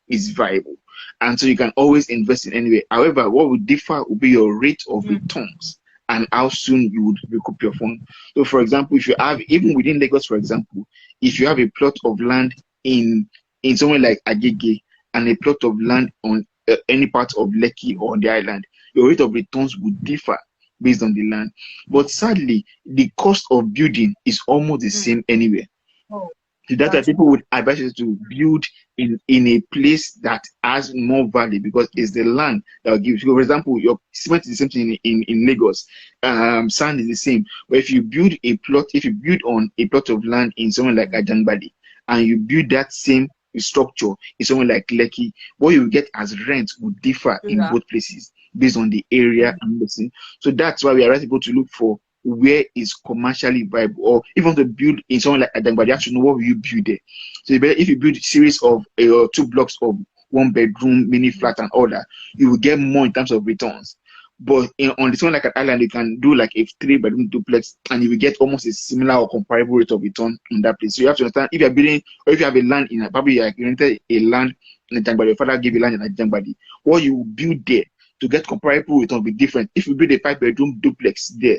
is viable, and so you can always invest in anywhere. However, what would differ will be your rate of returns and how soon you would recoup your fund. So for example, if you have, even within Lagos, for example, if you have a plot of land in somewhere like Agege and a plot of land on any part of Lekki or on the island, your rate of returns would differ based on the land. But sadly, the cost of building is almost the same anywhere. So that's why people would advise you to build in a place that has more value, because it's the land that will give. So for example, your cement is the same thing in Lagos. Sand is the same. But if you build on a plot of land in somewhere like Ajangbadi, and you build that same structure in somewhere like Lekki, what you get as rent would differ in both places based on the area and the scene. So that's why we are able to look for where is commercially viable, or even to build in somewhere like Adangbadi, you have to know what will you build there. So if you build a series of 2 blocks of 1-bedroom mini flat and all that, you will get more in terms of returns. But on this one, like an island, you can do like a 3-bedroom duplex, and you will get almost a similar or comparable rate of return in that place. So you have to understand, if you're building, or if you have a land in probably you rented a land in Ajangbadi, your father gave you land in Ajangbadi, what you will build there to get comparable return will be different. If you build a 5-bedroom duplex there,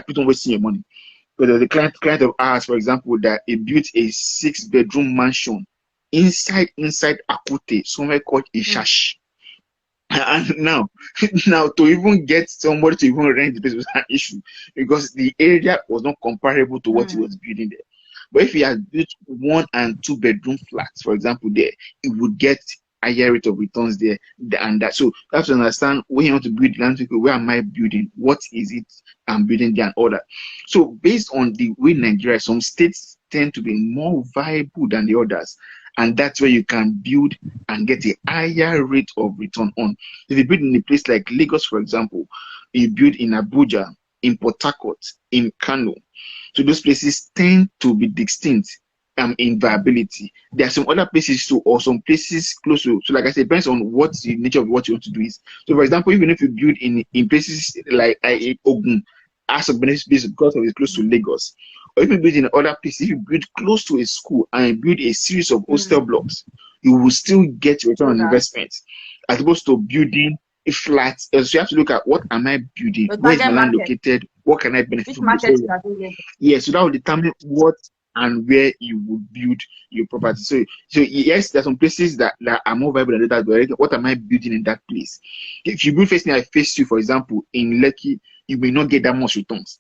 people wasting your money. But the client of ours, for example, that he built a 6-bedroom mansion inside Akute, somewhere called Ishash. And now to even get somebody to even rent the place was an issue, because the area was not comparable to what he was building there. But if he had built 1- and 2-bedroom flats, for example, there, it would get higher rate of returns there, and that. So you have to understand, when you want to build land, where am I building? What is it I'm building there, and all that. So based on the way Nigeria, some states tend to be more viable than the others, and that's where you can build and get a higher rate of return on. If you build in a place like Lagos, for example, you build in Abuja, in Port Harcourt, in Kano. So those places tend to be distinct in viability. There are some other places too, or some places close to. So like I said, it depends on what the nature of what you want to do is. So for example, even if you build in places like Ogun, as a benefit because of it's close to Lagos, or if you build in other places, if you build close to a school and you build a series of hostel blocks, you will still get return on investment, as opposed to building a flat. So you have to look at what am I building, The where is target my land market. located, what can I benefit Which from this market is area. available? Yeah, so that will determine what and where you will build your property. So yes, there are some places that are more viable than others, but what am I building in that place? If you build facing I face you, for example, in Lekki, you may not get that much returns.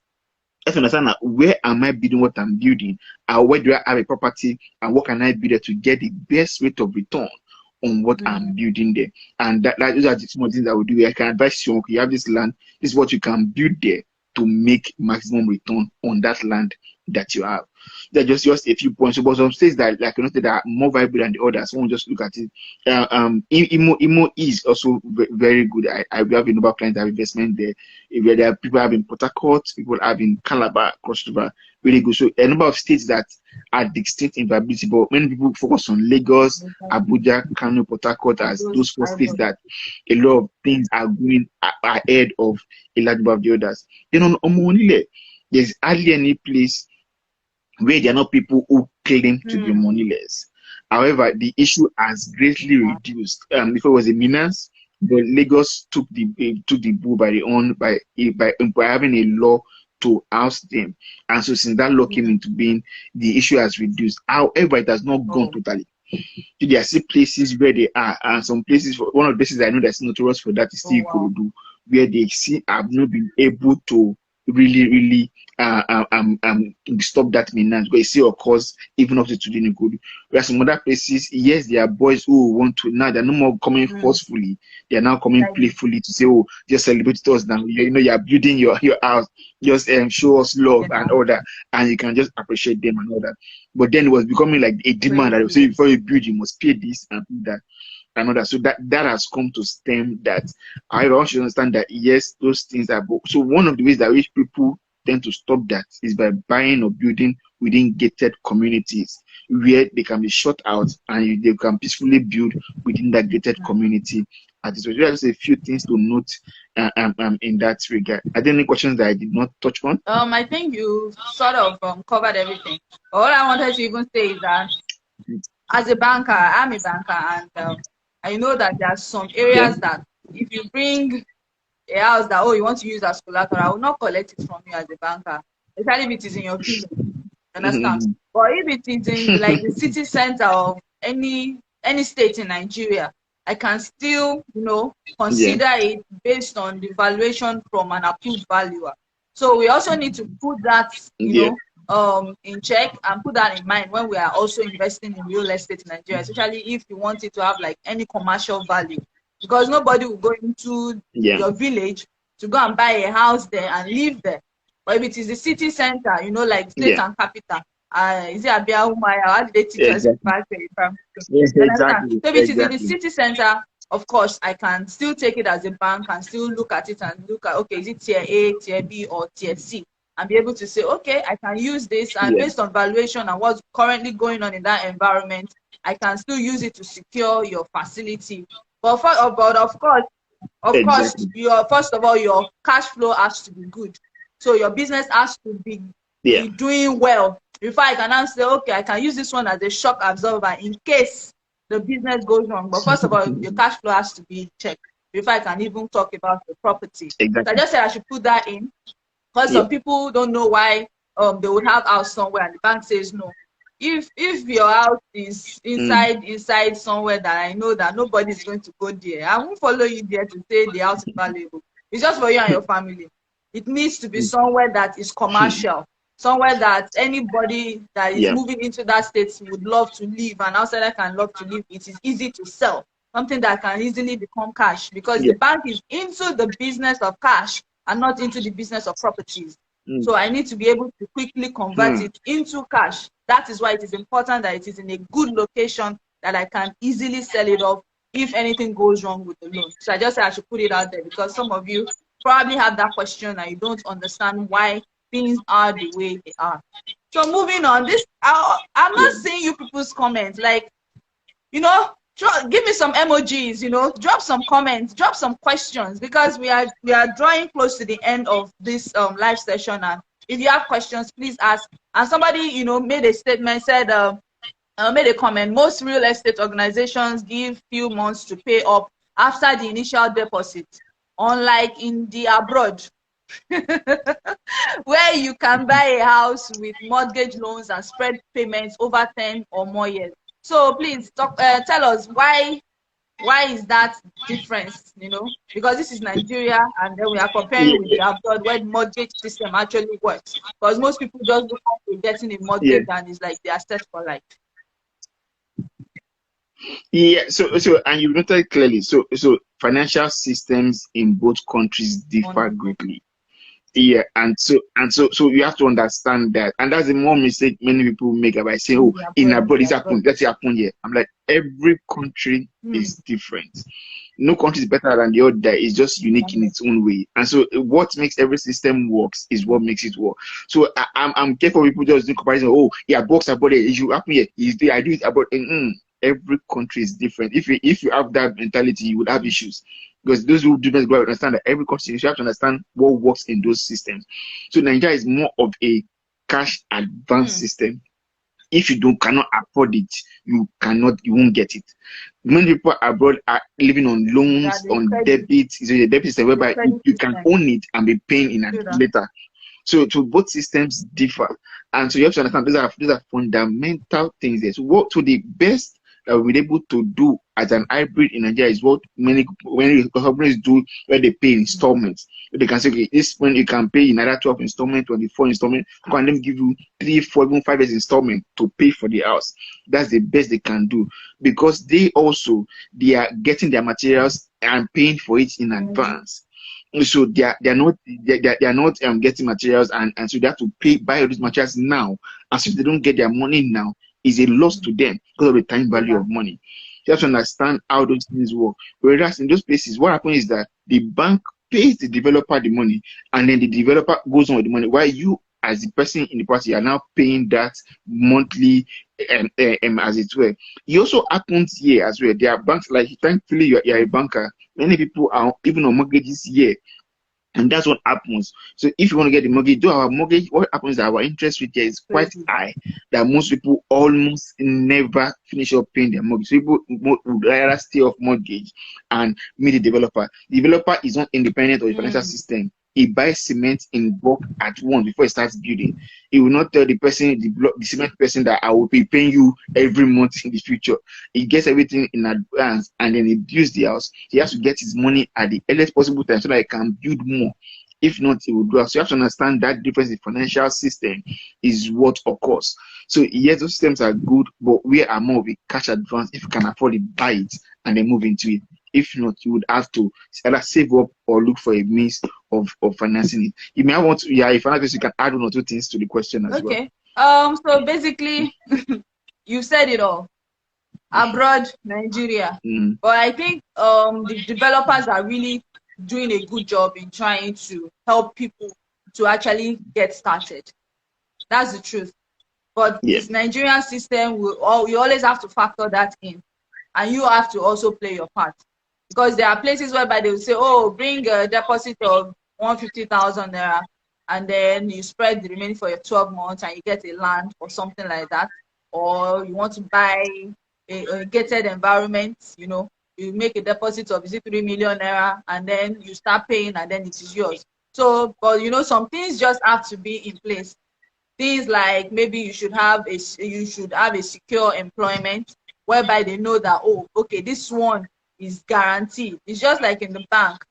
Let's understand that where am I building what I'm building, and where do I have a property, and what can I build there to get the best rate of return on what I'm building there. And those are the small things that we do. I can advise you, okay, you have this land, this is what you can build there to make maximum return on that land that you have. They're just a few points. So, but some states that that are more viable than the others. Someone just look at it. Imo is also very good. I have a number of clients that have investment there. Where there are people having Port Harcourt, people having Calabar, Cross River, really good. So a number of states that are distinct in viability, but many people focus on Lagos, Abuja, Kano, Port Harcourt as those four states that a lot of things are going ahead of a large number of the others. Then on onile, there's hardly any place where there are not people who claim to be moneyless. However, the issue has greatly reduced. Before it was a menace, but Lagos took the bull by the horn by having a law to oust them. And so since that law came into being, the issue has reduced. However, it has not gone totally. There are still places where they are, and some places, one of the places I know that's notorious for that is still Kurudu, where they have not been able to really stop that menace, because it still occurs even up to today in Kurudu. Whereas some other places, yes, there are boys who want to, now they're no more coming forcefully, they are now coming playfully to say, oh, just celebrate us now, you are building your house, just show us love and all that, and you can just appreciate them and all that. But then it was becoming like a demand that you say, before you build, you must pay this and that and all that. So that has come to stem that. However, I want you to understand that yes, those things are. So one of the ways that which people tend to stop that is by buying or building within gated communities where they can be shut out and they can peacefully build within that gated community. So just a few things to note in that regard. Are there any questions that I did not touch on? I think you sort of covered everything. All I wanted to even say is that as a banker, I'm a banker, and I know that there are some areas that if you bring a house that you want to use as collateral, I will not collect it from you as a banker, especially if it is in your village. Understand? But if it is in like the city center of any state in Nigeria, I can still, consider it based on the valuation from an approved valuer. So we also need to put that, in check and put that in mind when we are also investing in real estate in Nigeria, especially if you want it to have like any commercial value, because nobody will go into your village to go and buy a house there and live there. But if it is the city center, like state and capital, is it Abia Umaya? How did they teach us back then? Exactly. So if it is in the city center, of course, I can still take it as a bank and still look at it and look at, okay, is it tier A, tier B, or tier C? And be able to say, okay, I can use this, and based on valuation and what's currently going on in that environment, I can still use it to secure your facility. But of course, first of all, your cash flow has to be good. So your business has to be doing well before I can now say, okay, I can use this one as a shock absorber in case the business goes wrong. But first of all, your cash flow has to be checked before I can even talk about the property. So I just said I should put that in, because some people don't know why they would have house somewhere and the bank says no. If your house is inside somewhere that I know that nobody's going to go there, I won't follow you there to say the house is valuable. It's just for you and your family. It needs to be somewhere that is commercial, somewhere that anybody that is moving into that state would love to live, and outsider can love to live. It is easy to sell, something that can easily become cash, because the bank is into the business of cash and not into the business of properties. So I need to be able to quickly convert it into cash. That is why it is important that it is in a good location that I can easily sell it off if anything goes wrong with the loan. So I just said I should put it out there, because some of you probably have that question and you don't understand why things are the way they are. So moving on, I'm not seeing you people's comments. Like, you know, give me some emojis, you know, drop some comments, drop some questions, because we are drawing close to the end of this live session. And if you have questions, please ask. And somebody, you know, made a statement, said, made a comment: most real estate organizations give few months to pay up after the initial deposit, unlike in the abroad, where you can buy a house with mortgage loans and spread payments over 10 or more years. So please talk, tell us why is that difference, you know, because this is Nigeria and then we are comparing with the abroad where the mortgage system actually works, because most people just look at getting a mortgage and it's like they are set for life. So and you noted clearly, so financial systems in both countries differ greatly. And so you have to understand that, and that's the more mistake many people make by saying, oh, in abroad it's happened, let's say happen here. I'm like, every country is different. No country is better than the other. It's just unique in its own way. And so what makes every system works is what makes it work. So I'm careful people just do comparison. Oh, yeah, box abroad, it should happen here. I do it abroad. Every country is different. If you have that mentality, you would have issues. Because those who do not understand that every country, you have to understand what works in those systems. So Nigeria is more of a cash advance system. If you cannot afford it, you won't get it. Many people abroad are living on loans, on debit. It's a debit system whereby you can own it and be paying in later. So both systems differ, and so you have to understand these are fundamental things there. So the best that we're able to do as an hybrid in Nigeria is what many companies do, where they pay installments. They can say, okay, this when you can pay in either 12 installment, 24 installment, can them give you 3, 4, even 5 years installment to pay for the house. That's the best they can do, because they are getting their materials and paying for it in advance. So they are not getting materials, and so they have to buy all these materials now. And so if they don't get their money now, is a loss to them because of the time value of money. You have to understand how those things work. Whereas in those places, what happens is that the bank pays the developer the money, and then the developer goes on with the money, while you, as the person in the party, are now paying that monthly, as it were. It also happens here as well. There are banks, like, thankfully you're a banker. Many people are even on mortgages here. And that's what happens. So if you want to get the mortgage, what happens is that our interest rate here is quite high, that most people almost never finish up paying their mortgage. So people would rather stay off mortgage and meet the developer. The developer is not independent of the financial system. He buys cement in bulk at once before he starts building. He will not tell the cement person that I will be paying you every month in the future. He gets everything in advance, and then he builds the house. He has to get his money at the earliest possible time so that he can build more. If not, he will do it. So you have to understand that difference in financial system is what occurs. So yes, those systems are good, but we are more of a cash advance. If you can afford it, buy it and then move into it. If not, you would have to either save up or look for a means of financing it. You may want to, if another person, you can add 1 or 2 things to the question as well. Okay. So basically, you said it all. Abroad, Nigeria. But I think the developers are really doing a good job in trying to help people to actually get started. That's the truth. But this Nigerian system, you always have to factor that in. And you have to also play your part. Because there are places whereby they will say, oh, bring a deposit of 150,000 naira, and then you spread the remaining for your 12 months and you get a land or something like that. Or you want to buy a gated environment, you know, you make a deposit of 3 million naira, and then you start paying, and then it is yours. So, but you know, some things just have to be in place. Things like maybe you should have a secure employment, whereby they know that, oh, okay, this one is guaranteed. It's just like in the bank.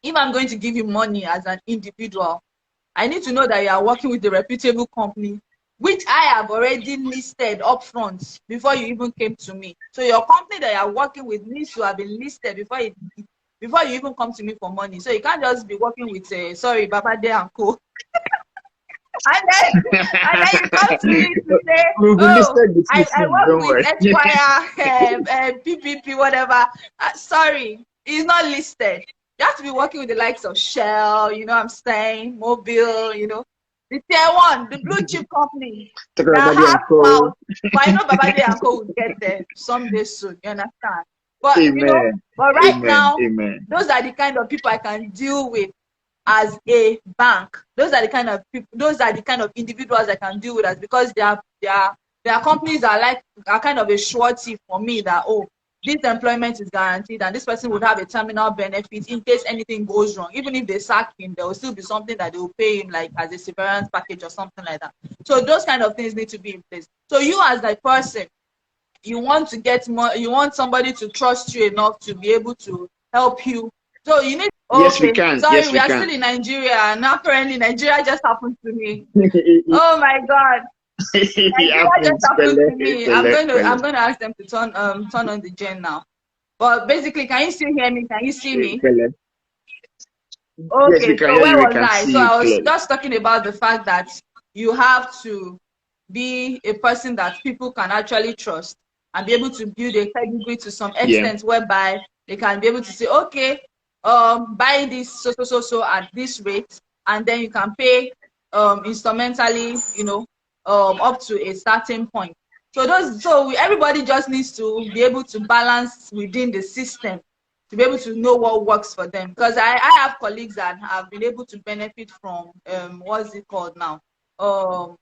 If I'm going to give you money as an individual, I need to know that you are working with a reputable company, which I have already listed up front before you even came to me. So your company that you are working with needs to have been listed before you even come to me for money. So you can't just be working with Baba De and Co. and then you come to me to say, oh, I work with Esquire, PPP, whatever. Sorry, it's not listed. You have to be working with the likes of Shell, you know what I'm saying, Mobile, you know, the tier one, the blue chip company that Technology have and co. clout. But I know Babade and Co will get there someday soon, you understand? But you know, Amen. but right Amen. now, Amen. those are the kind of people I can deal with as a bank. Those are the kind of people, those are the kind of individuals I can deal with as, because their companies are kind of a surety for me that, oh, this employment is guaranteed and this person would have a terminal benefit in case anything goes wrong. Even if they sack him, there will still be something that they will pay him, like as a severance package or something like that. So those kind of things need to be in place. So you as a person, you want to get more, you want somebody to trust you enough to be able to help you. So you need, Yes, we okay, can. sorry, Yes, we we are can. still in Nigeria, and apparently Nigeria just happened to me. Oh my God. It Nigeria just happens. happened Pele, to me. I'm pele, going to pele, I'm going to ask them to turn on the gen now. But basically, can you still hear me? Can you see me? pele. Yes, we Okay, can so hear where you. We was can I? see So you I was clearly. just talking about the fact that you have to be a person that people can actually trust and be able to build a pedigree to some Yeah. extent whereby they can be able to say, okay, buy this so at this rate, and then you can pay instrumentally, you know, up to a certain point. So everybody just needs to be able to balance within the system to be able to know what works for them. Because I have colleagues that have been able to benefit from what's it called now? Um,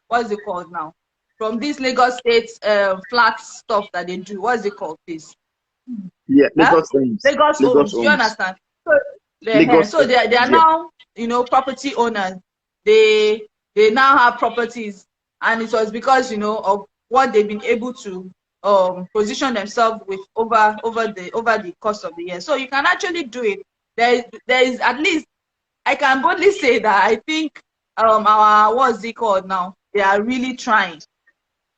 what's it called now? From this Lagos State flat stuff that they do. What's it called, please? Yeah. Huh? Lagos owns. Lagos Lagos owns. Do you owns. understand? So Lagos. they are Yeah. now, you know, property owners. They now have properties, and it was because, you know, of what they've been able to position themselves with over the course of the year. So you can actually do it. There is at least, I can boldly say that I think our, what's it called now? They are really trying.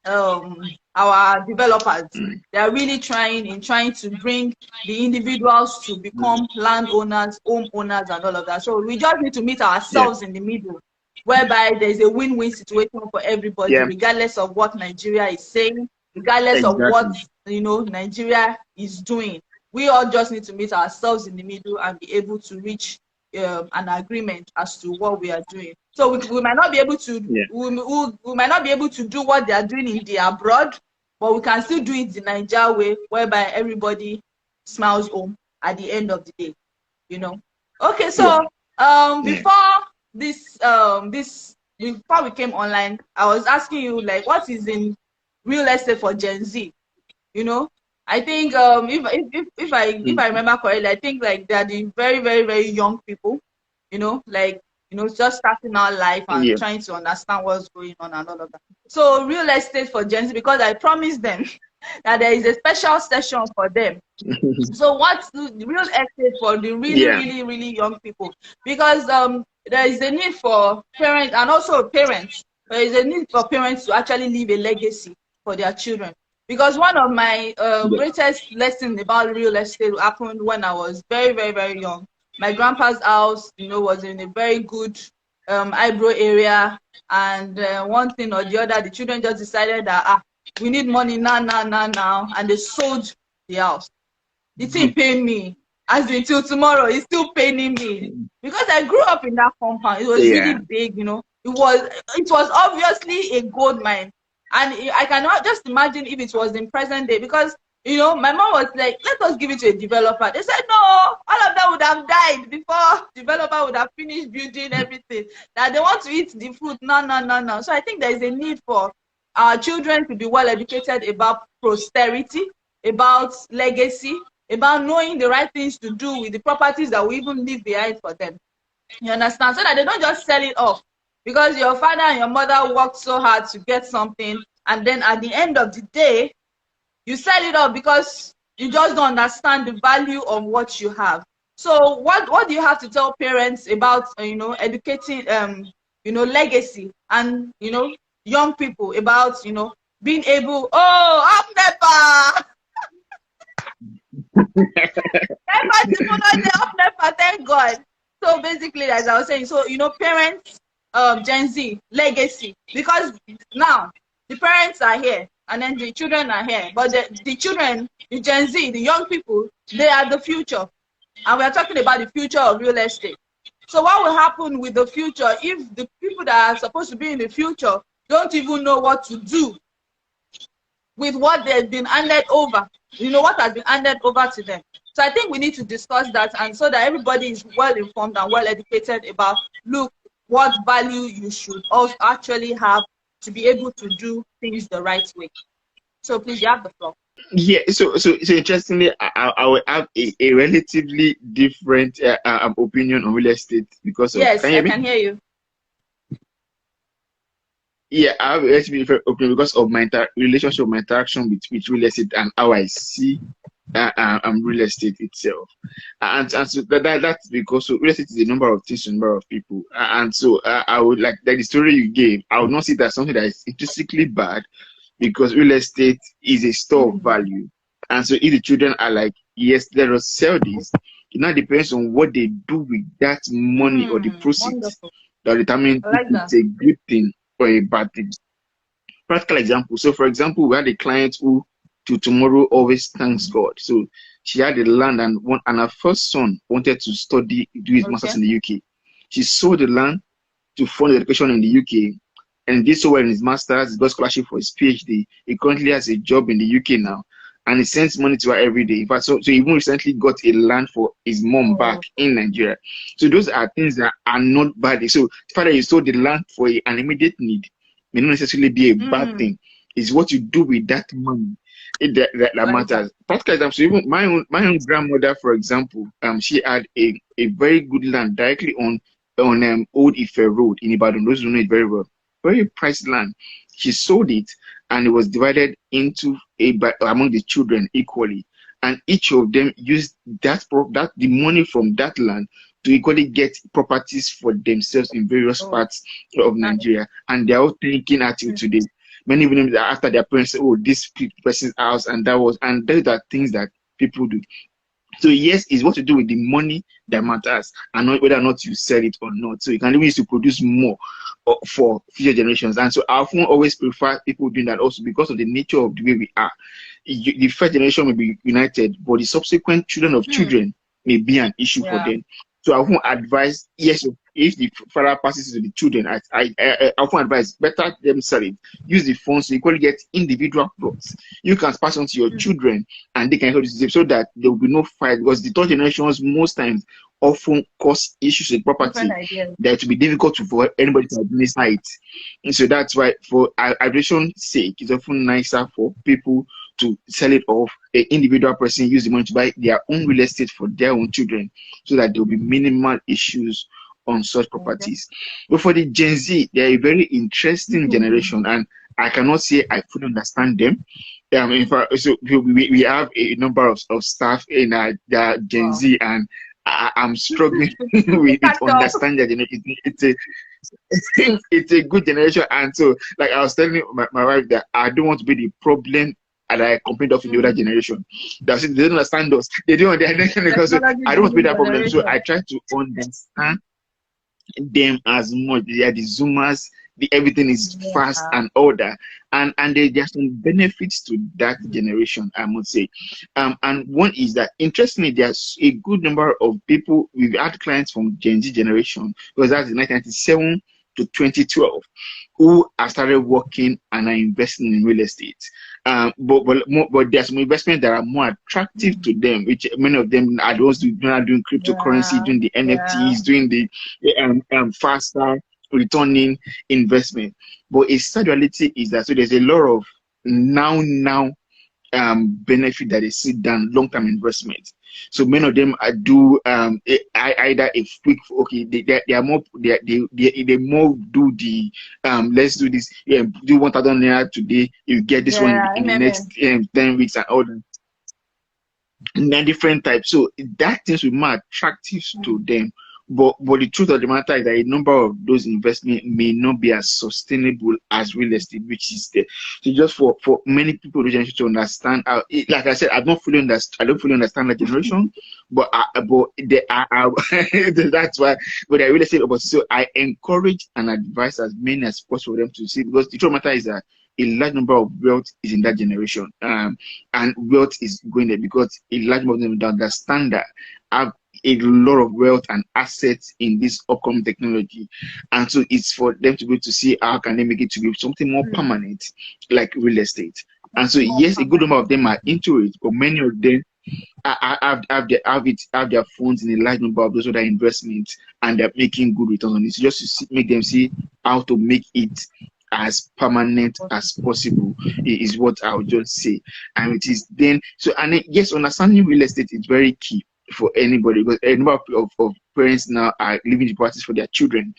Our developers, Mm. they are really trying to bring the individuals to become landowners, homeowners, and all of that. So we just need to meet Yeah. ourselves in the middle, whereby there's a win-win situation for everybody, Yeah. regardless of what Nigeria is saying, regardless of what, Exactly. you know, Nigeria is doing. We all just need to meet ourselves in the middle and be able to reach an agreement as to what we are doing. So we might not be able to Yeah. we might not be able to do what they are doing in the abroad, but we can still do it the Niger way, whereby everybody smiles home at the end of the day. You know. Okay, Yeah. so Yeah. before we came online, I was asking you, like, what is in real estate for Gen Z? You know, I think if I remember correctly, I think like they are the very, very, very young people, you know, like, you know, just starting out life and Yeah. trying to understand what's going on and all of that. So real estate for Gen Z, because I promised them that there is a special session for them. So what's the real estate for the really, Yeah. really, really young people? Because there is a need for parents, and also parents. There is a need for parents to actually leave a legacy for their children. Because one of my Yeah. greatest lessons about real estate happened when I was very, very, very young. My grandpa's house, you know, was in a very good eyebrow area, and one thing or the other, the children just decided that we need money now, and they sold the house. The thing pain me. As until tomorrow, it's still paining me because I grew up in that compound. It was really Yeah. big, you know. It was obviously a gold mine, and I cannot just imagine if it was in present day, because, you know, my mom was like, "Let us give it to a developer." They said, "No, all of them would have died before developer would have finished building everything. That they want to eat the fruit." No. So I think there is a need for our children to be well educated about posterity, about legacy, about knowing the right things to do with the properties that we even leave behind for them. You understand? So that they don't just sell it off. Because your father and your mother worked so hard to get something, and then at the end of the day, you sell it off because you just don't understand the value of what you have. So what do you have to tell parents about you know, educating you know, legacy, and, you know, young people about, you know, being able, oh, up never never people not the up never, thank God. So basically, as I was saying, so, you know, parents, Gen Z legacy, because now the parents are here and then the children are here, but the children, the Gen Z, the young people, they are the future. And we are talking about the future of real estate. So what will happen with the future if the people that are supposed to be in the future don't even know what to do with what they've been handed over, what has been handed over to them? So I think we need to discuss that, and so that everybody is well informed and well educated about, look, what value you should also actually have to be able to do things the right way. So please, you have the floor. Yeah, so interestingly, I will have a relatively different opinion on real estate because of. Yes, Can you hear I me? can hear you. Yeah, I have a relatively different opinion because of my relationship, my interaction with real estate and how I see real estate itself. And so that's because so real estate is a number of things to a number of people. And so I would like the story you gave. I would not see that something that is intrinsically bad, because real estate is a store of value. And so if the children are like, yes, let us sell this, it now depends on what they do with that money or the proceeds. Wonderful. That determine if it's a good thing or a bad thing. Practical example. So for example, we had a client who to tomorrow always thanks God. So she had the land and her first son wanted to study, do his master's in the UK. She sold the land to fund education in the UK, and did so well in his master's. He got scholarship for his PhD. He currently has a job in the UK now, and he sends money to her every day. In fact, so he even recently got a land for his mom back in Nigeria. So those are things that are not bad. So the fact that you sold the land for an immediate need may not necessarily be a bad thing. It's what you do with that money that matters. Practical example. So even my own grandmother, for example, she had a very good land directly on Old Ife Road in Ibadan. Those who know it very well. Very priced land. She sold it, and it was divided into among the children equally, and each of them used the money from that land to equally get properties for themselves in various parts of Nigeria, and they're all thinking at you today. Many of them after their parents say, "Oh, this person's house," and those are things that people do. So yes, it's what to do with the money that matters, and not whether or not you sell it or not. So you can even use to produce more for future generations. And so I often always prefer people doing that also because of the nature of the way we are. The first generation may be united, but the subsequent children of children may be an issue for them. So I often advise, yes, if the father passes to the children, I often advise better them sell it. Use the funds to equally get individual plots. You can pass on to your children, and they can help you so that there will be no fight, because the third generations most times often cause issues with property that will be difficult for anybody to administer it. And so that's why, for administration's sake, it's often nicer for people to sell it off. An individual person use the money to buy their own real estate for their own children, so that there will be minimal issues on such properties. But for the Gen Z, they are a very interesting generation, and I cannot say I fully understand them. In fact, so we have a number of staff in the Gen Z, and I'm struggling with understanding that it's a good generation. And so, like I was telling my wife, that I don't want to be the problem and I complained of in the older generation. That's it, they don't understand us. They don't understand because I don't want to be that problem. So I try to understand them as much. They are the Zoomers. Everything is fast and order, and there are some benefits to that generation, I must say. And one is that, interestingly, there's a good number of people. We've had clients from Gen Z generation, because that's 1997 to 2012, who have started working and are investing in real estate. But there's some investments that are more attractive to them, which many of them are those doing cryptocurrency, doing the NFTs, doing the faster returning investment. But a sad reality is that, so there's a lot of now benefit that they sit down long-term investment. So many of them do either a quick, okay, they are more they more do the let's do this, do 1,000 Naira today, you get this one in the next 10 weeks and all that. And then different types. So that things will be more attractive to them. But the truth of the matter is that a number of those investments may not be as sustainable as real estate, which is there. So just for many people to understand, like I said, I don't fully understand that generation, but they are that's why. But I really say about, so I encourage and advise as many as possible for them to see, because the truth of the matter is that a large number of wealth is in that generation, and wealth is going there because a large number of them don't understand that a lot of wealth and assets in this upcoming technology, and so it's for them to be able to see how can they make it to be something more permanent, like real estate. And so yes, a good number of them are into it, but many of them have their funds in a large number of those other investments, and they're making good returns on it. So just to make them see how to make it as permanent as possible is what I would just say. And it is then so, and then, yes, understanding real estate is very key for anybody, because a number of parents now are leaving the practice for their children.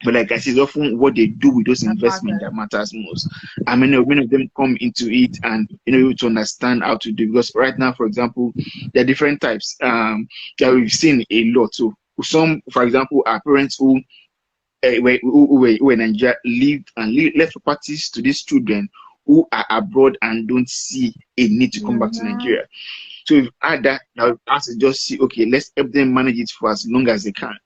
But like I said, it's often what they do with those investments that matters most. And many of them come into it and able to understand how to do. Because right now, for example, there are different types that we've seen a lot. So some, for example, are parents who were in Nigeria left properties to these children who are abroad and don't see a need to come back to Nigeria. So we've had that. Now we have to just see, okay, let's help them manage it for as long as they can.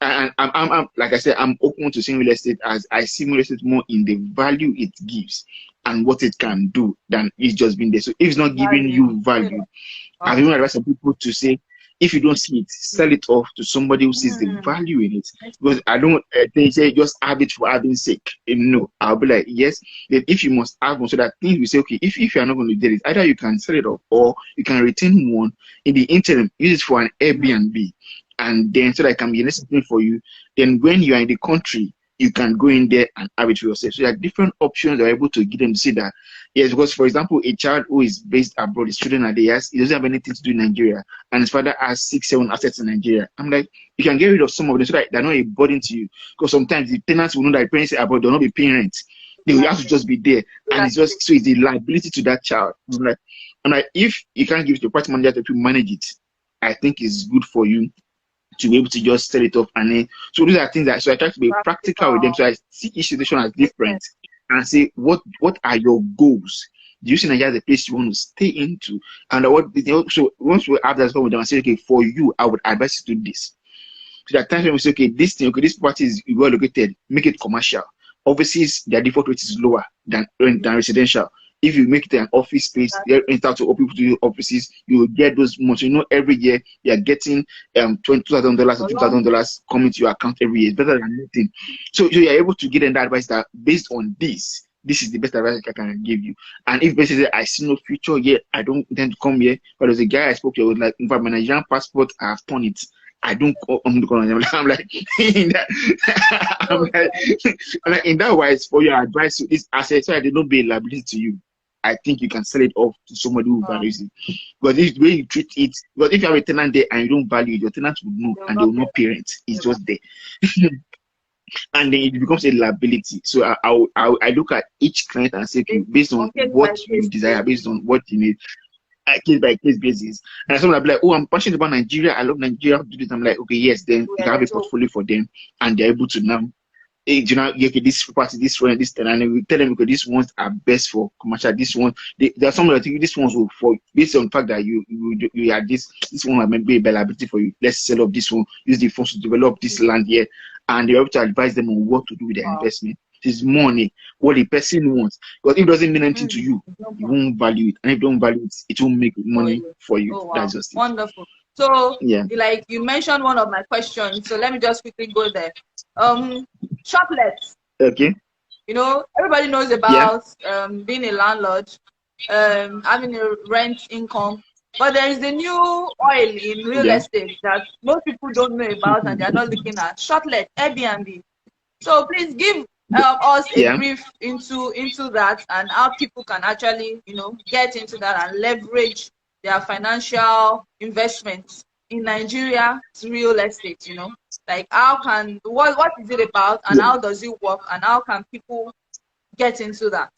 And I'm like I said, I'm open to seeing real estate as I see real estate more in the value it gives and what it can do than it's just been there. So if it's not giving you value, I've even advised some people to say, if you don't see it, sell it off to somebody who sees the value in it. Because I don't they say just have it for having sake. No, I'll be like, yes, then if you must have one, so that things we say, okay, if you're not going to get it, either you can sell it off or you can retain one in the interim, use it for an Airbnb. And then so that it can be necessary for you. Then when you are in the country, you can go in there and have it for yourself. So there are different options that are able to get them to see that. Yes, because for example, a child who is based abroad, his children are there, he doesn't have anything to do in Nigeria, and his father has 6-7 assets in Nigeria. I'm like, you can get rid of some of them so that they're not a burden to you. Because sometimes the tenants will know that parents abroad, they'll not be paying rent. They will have to just be there. And it's just so it's a liability to that child. I'm like, if you can't give it to the party manager to manage it, I think it's good for you to be able to just set it up. And then so those are things that, so I try to be practical with them. So I see each situation as different and say, what are your goals? Do you see Nigeria as a place you want to stay into? And so once we have that with them, I say, okay, for you, I would advise you to do this. So that times when we say, okay, this thing, okay, this property is well located, make it commercial. Obviously, their default rate is lower than residential. If you make it an office space, you enter to people to your offices, you will get those months. You know, every year you are getting $2,000 or $2,000 coming to your account every year. It's better than nothing. So you are able to get them that advice that based on this is the best advice I can give you. And if basically I see no future yet, I don't intend to come here. But there's a guy I spoke to, was like, in fact, my Nigerian passport, I have turned it. I don't I'm like in that wise, for your advice to this asset, so that they don't be a liability to you, I think you can sell it off to somebody who values it. Because the way you treat it, because if you have a tenant there and you don't value it, your tenant will know and they will not pay rent. It's just there. And then it becomes a liability. So I look at each client and say, okay, based on what you desire, based on what you need, case by case basis. And someone will be like, oh, I'm passionate about Nigeria, I love Nigeria, do this. I'm like, okay, yes, then you can have a portfolio for them and they're able to now, okay, this property, this one, this, and then we tell them, okay, these ones are best for commercial. This one, there are some that think these ones will, for based on the fact that you are this one might be a liability for you. Let's sell off this one, use the funds to develop this land here, and they're able to advise them on what to do with their investment. It's money, what the person wants. Because if it doesn't mean anything to you, you won't value it, and if you don't value it, it won't make money for you. Oh, wow. That's just it. Wonderful. So, like you mentioned one of my questions, so let me just quickly go there. Shortlet. Okay. You know, everybody knows about being a landlord, having a rent income, but there is the new oil in real estate that most people don't know about and they're not looking at. Shortlet, Airbnb. So please give us a brief into that and how people can actually, get into that and leverage their financial investments in Nigeria real estate, like how can, what is it about and how does it work and how can people get into that?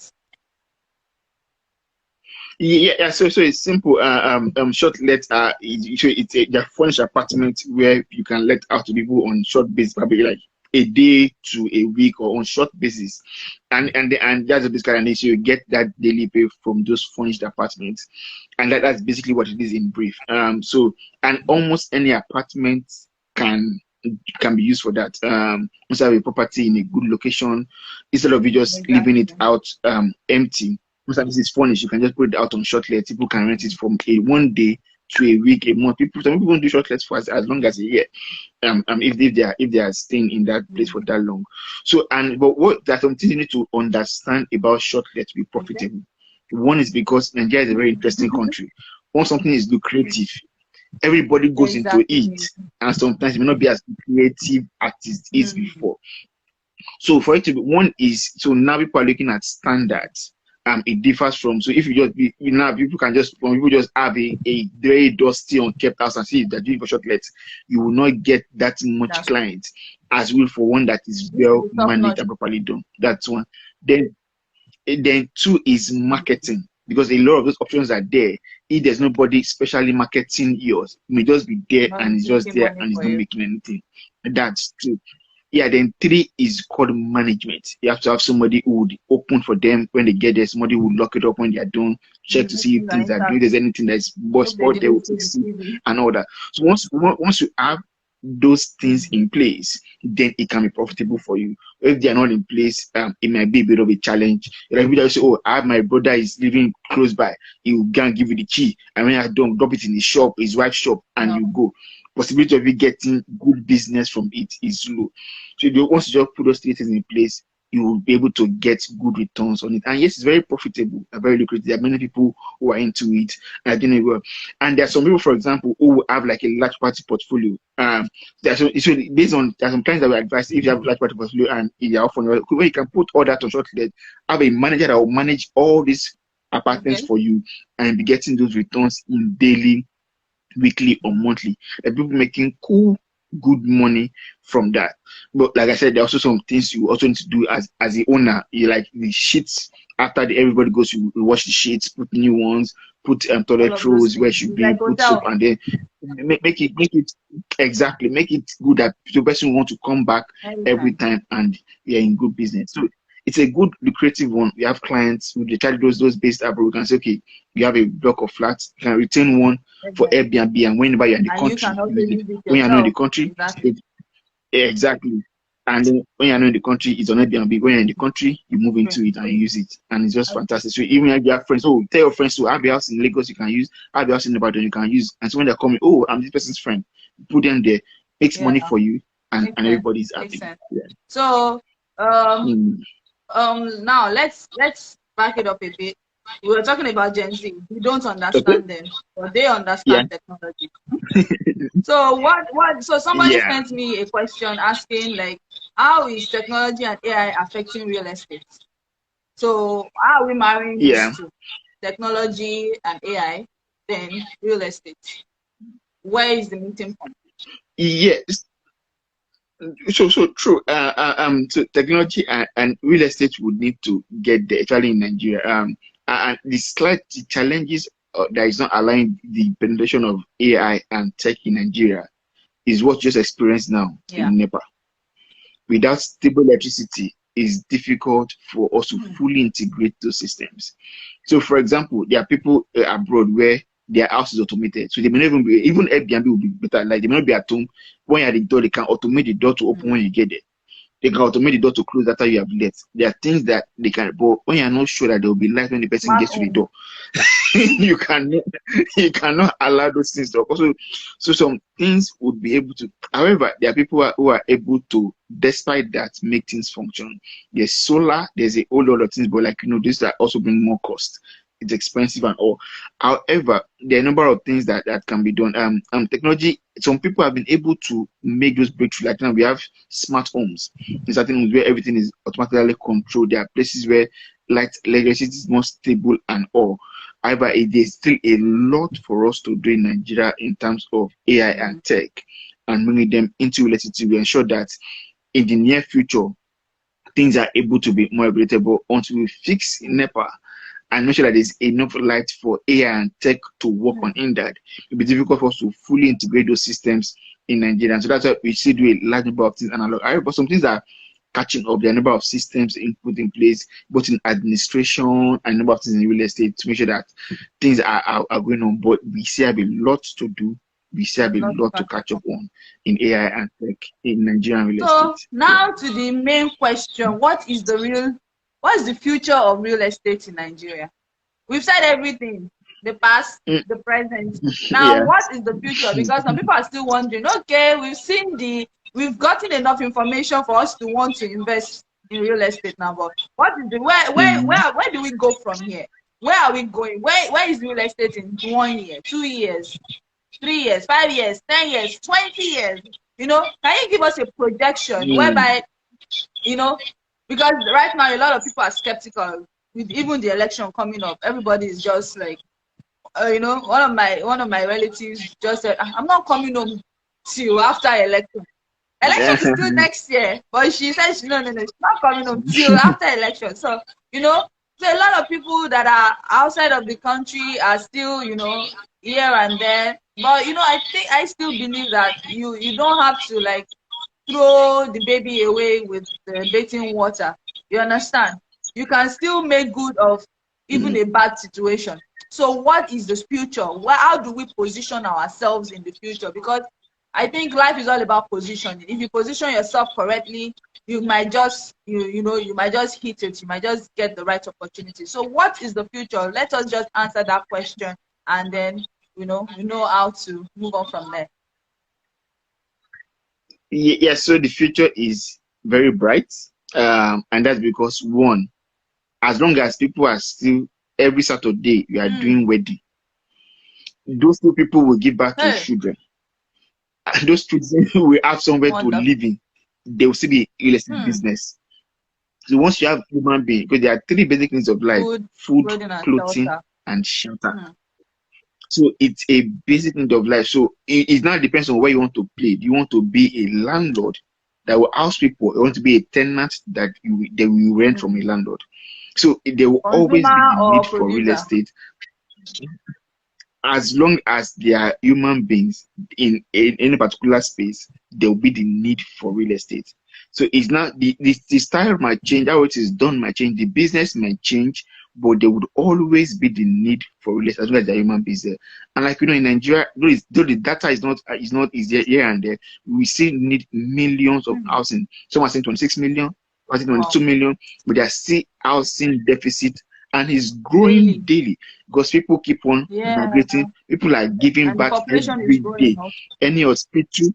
So it's simple. Shortlet, it's a furnished apartment where you can let out to people on short basis, probably like a day to a week or on short basis, and that's a basic and so you get that daily pay from those furnished apartments, and that's basically what it is in brief. So and almost any apartment can be used for that. Once you have a property in a good location, instead of you just leaving it out empty. Once this is furnished, you can just put it out on Shortlet. People can rent it from a 1 day to a week, a month. Some people do shortlets for as long as a year. If they are staying in that place for that long. So but what there's something you need to understand about shortlet to be profitable. One is because Nigeria is a very interesting country. Once something is lucrative, everybody goes into it, and sometimes it may not be as creative as it is before. So for it to be, one is, so now people are looking at standards. It differs from, so if you just people can just, when people just have a very dusty, unkept house and see if they're doing for shortlets, you will not get that much clients as will for one that is well managed and properly done. That's one. Then two is marketing, because a lot of those options are there. If there's nobody specially marketing yours, you may just be there and it's just there and it's not making anything. That's two. Yeah, then three is called management. You have to have somebody who would open for them when they get there, somebody who would lock it up when they are done, check to see if things are doing, there's anything that's bust out, they will fix it and all that. So once you have those things in place, then it can be profitable for you. If they are not in place, it might be a bit of a challenge. Like people say, oh, I have my brother is living close by, he will go and give you the key, and when I don't, drop it in his shop, his wife's shop, and you go. Possibility of you getting good business from it is low. So once you just put those 3 things in place, you will be able to get good returns on it. And yes, it's very profitable, very lucrative. There are many people who are into it and are doing it well. And there are some people, for example, who have like a large party portfolio. There's some clients that we advise, if you have a large party portfolio and you're often, where you can put all that on Shortlet, have a manager that will manage all these apartments for you and be getting those returns in daily, weekly or monthly. There are people making good money from that. But like I said, there are also some things you also need to do as the owner. You like the sheets, after everybody goes, you wash the sheets, put new ones, put toilet rolls where it should be, like put soap, and then make it exactly, make it good that the person want to come back every time and you're in good business. So it's a good lucrative one. We have clients who they charge those based abroad. We can say, okay, you have a block of flats, you can retain one for Airbnb, and whenever you're in the country, when you're not in the country, exactly. And then when you're not in the country, it's on Airbnb. When you're in the country, you move into it and you use it, and it's just fantastic. So even if you have friends, oh, tell your friends to have a house in Lagos, you can use, have a house in Ibadan, you can use. And so when they're coming, oh, I'm this person's friend, put them there, makes money for you, and everybody's happy. So now let's back it up a bit. We were talking about Gen Z. We don't understand them, but they understand technology. So so somebody sent me a question asking, like, how is technology and AI affecting real estate? So how are we marrying these two? Technology and AI, then real estate. Where is the meeting point? Yes. So true. So technology and real estate would need to get there, especially in Nigeria. And the slight challenges that is not allowing the penetration of AI and tech in Nigeria is what you just experienced now in Nepal. Without stable electricity, it's difficult for us to fully integrate those systems. So, for example, there are people abroad where their house is automated, so they may not even be, even Airbnb will be better. Like they may not be at home, when you're at the door, they can automate the door to open when you get there. They can automate the door to close after you have left. There are things that they can, but when you're not sure that there will be light when the person gets to the door, you cannot allow those things to occur. So some things would be able to. However, there are people who are able to, despite that, make things function. There's solar, there's a whole lot of things, but like this that also bring more cost. It's expensive and all. However, there are a number of things that can be done. Technology, some people have been able to make those breakthroughs. Like now we have smart homes in certain homes where everything is automatically controlled. There are places where electricity is more stable and all. However, there's still a lot for us to do in Nigeria in terms of AI and tech, and bringing them into electricity. We ensure that in the near future, things are able to be more relatable until we fix NEPA and make sure that there's enough light for AI and tech to work on in that. It'll be difficult for us to fully integrate those systems in Nigeria. So that's why we still do a large number of things analog. But some things are catching up. There are a number of systems put in place, both in administration and a number of things in real estate to make sure that things are going on. But we still have a lot to do. We still have a lot to catch up on in AI and tech in Nigerian real estate. So now to the main question: what is the future of real estate in Nigeria? We've said everything. the past, the present. Now, Yeah. what is the future? Because some people are still wondering, okay, we've gotten enough information for us to want to invest in real estate now, but what is the where do we go from here? Where are we going? Where is real estate in 1 year, 2 years, 3 years, 5 years, 10 years, 20 years? You know, can you give us a projection whereby, you know, because right now a lot of people are skeptical with even the election coming up. Everybody is just like, you know, one of my relatives just said, I'm not coming home till after election. Election is still next year, but she said no, she's not coming home till after election. So, you know, so a lot of people that are outside of the country are still, you know, here and there. But you know, I still believe that you don't have to like throw the baby away with the bathing water. You understand? You can still make good of even a bad situation. So what is the future? How do we position ourselves in the future? Because I think life is all about positioning. If you position yourself correctly, you might just you might just hit it. You might just get the right opportunity. So what is the future? Let us just answer that question, and then we know how to move on from there. Yes, so the future is very bright, and that's because one, as long as people are still every Saturday we are doing wedding, those two people will give back to children, and those children will have somewhere to live in. They will still be real estate business. So once you have human being, because there are three basic needs of life: food, clothing, and shelter. So it's a basic need of life. So it now depends on where you want to play. Do you want to be a landlord that will house people? Or you want to be a tenant that they will rent from a landlord? So there will always be the need for real estate. As long as there are human beings in any particular space, there will be the need for real estate. So it's not the style might change, how it is done might change, the business might change, but there would always be the need for real estate as long as there are human beings there. And like in Nigeria, though the data is not easy here and there, we still need millions of housing. Some are saying 26 million, I think 22 million, but there's still housing deficit, and it's growing daily because people keep on migrating. People are giving back every day. Any hospital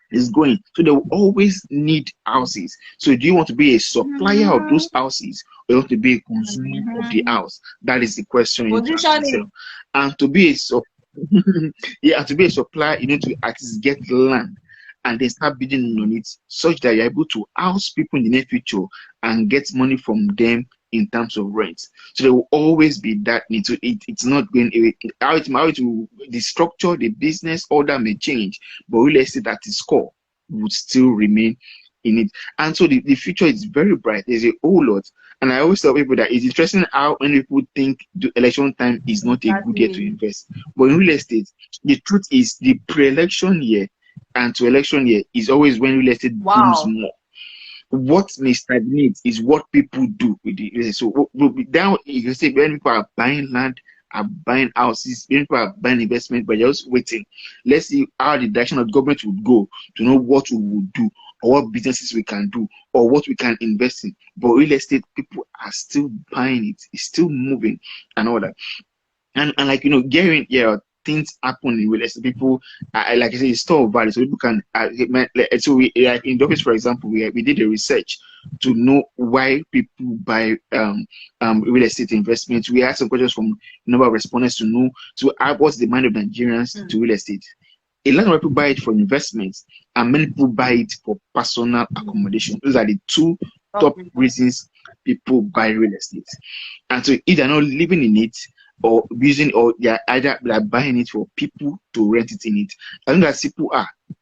is going, so they will always need houses. So do you want to be a supplier of those houses, or you want to be a consumer of the house? That is the question you need to ask yourself. And to be a to be a supplier, you need to at least get land and then start bidding on it, such that you're able to house people in the near future and get money from them in terms of rent. So there will always be that need. So it's not going the structure, the business order may change, but real estate at its core would still remain in it. And so the future is very bright. There's a whole lot. And I always tell people that it's interesting how many people think the election time is not a good year to invest. But in real estate, the truth is the pre-election year and to election year is always when real estate booms more. What may stagnate is what people do with it. So down, you can say when people are buying land, are buying houses, when people are buying investment, but you're just waiting. Let's see how the direction of government would go to know what we will do, or what businesses we can do, or what we can invest in. But real estate, people are still buying it, it's still moving and all that. And like getting things happen in real estate. People, like I say, it's store of value, so people can. So we, like in the office, for example, we did a research to know why people buy real estate investments. We asked some questions from a number of respondents to know what's the mind of Nigerians to real estate. A lot of people buy it for investments, and many people buy it for personal accommodation. Those are the two top reasons people buy real estate. And so if they're not living in it, or using, or they're buying it for people to rent it in it. As long as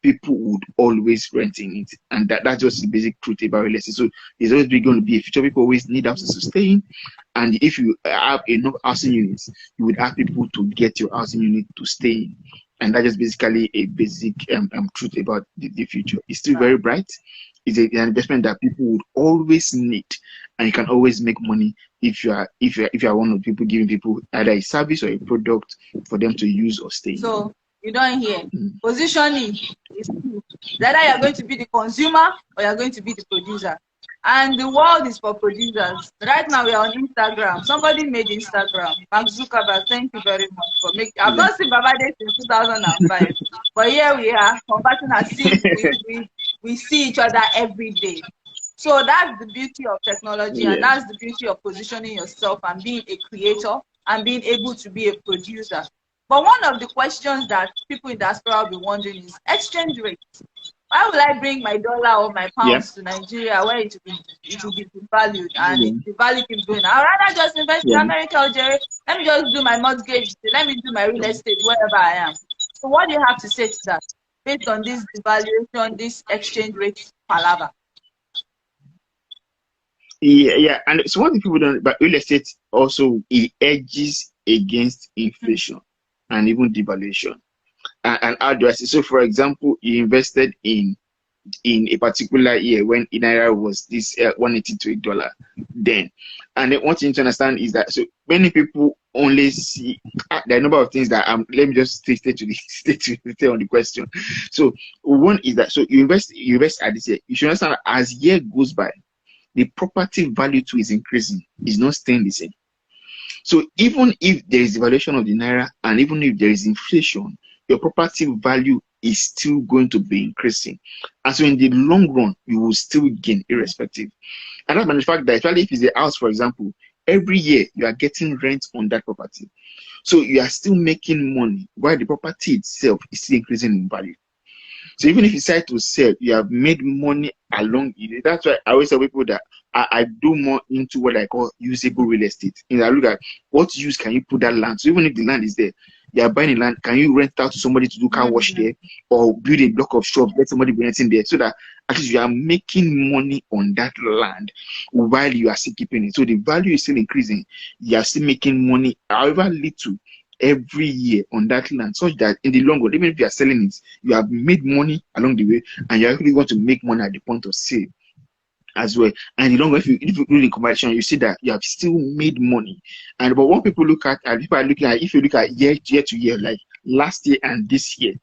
people would always rent in it. And that's just the basic truth about real estate. So there's always going to be a future. People always need houses to stay in. And if you have enough housing units, you would have people to get your housing unit to stay in. And that's just basically a basic truth about the future. It's still very bright. It's an investment that people would always need, and you can always make money if you are one of the people giving people either a service or a product for them to use or stay. So you don't hear positioning is either you're going to be the consumer or you're going to be the producer. And the world is for producers. Right now we are on Instagram. Somebody made Instagram. Mark Zuckerberg, thank you very much for making. I've Yeah. not seen Baba Day since 2005, but here we are conversing as if we see each other every day. So that's the beauty of technology, and Yeah. that's the beauty of positioning yourself and being a creator and being able to be a producer. But one of the questions that people in diaspora will be wondering is exchange rate. Why will I bring my dollar or my Yeah. pounds to Nigeria where it will be devalued and Yeah. the value keeps going? I'd rather just invest in Yeah. America or Jerry. Let me just do my mortgage. Let me do my real estate wherever I am. So what do you have to say to that based on this devaluation, this exchange rate palaver? Yeah, yeah. And so what the people don't, but real estate also it edges against inflation and even devaluation. And how do I say? So, for example, you invested in a particular year when Naira was this 180 to $1 then. And then what you need to understand is that so many people only see there are a number of things that let me just stay to the stay on the question. So one is that so you invest at this year. You should understand that as year goes by, the property value too is increasing, is not staying the same. So even if there is devaluation of the Naira and even if there is inflation, your property value is still going to be increasing. And so in the long run, you will still gain irrespective. And that's by the fact that especially if it's a house, for example, every year you are getting rent on that property. So you are still making money while the property itself is still increasing in value. So even if you decide to sell, you have made money along it. That's why I always tell people that I do more into what I call usable real estate. And I look at what use can you put that land. So even if the land is there, you are buying a land, can you rent out to somebody to do car wash there or build a block of shops, let somebody be renting there so that at least you are making money on that land while you are still keeping it. So the value is still increasing. You are still making money, however little, every year on that land, such that in the long run, even if you are selling it, you have made money along the way and you're actually going to make money at the point of sale as well. And in the long run, if you do the conversion, you see that you have still made money. And but what people look at, and people are looking at, if you look at year to year, like last year and this year,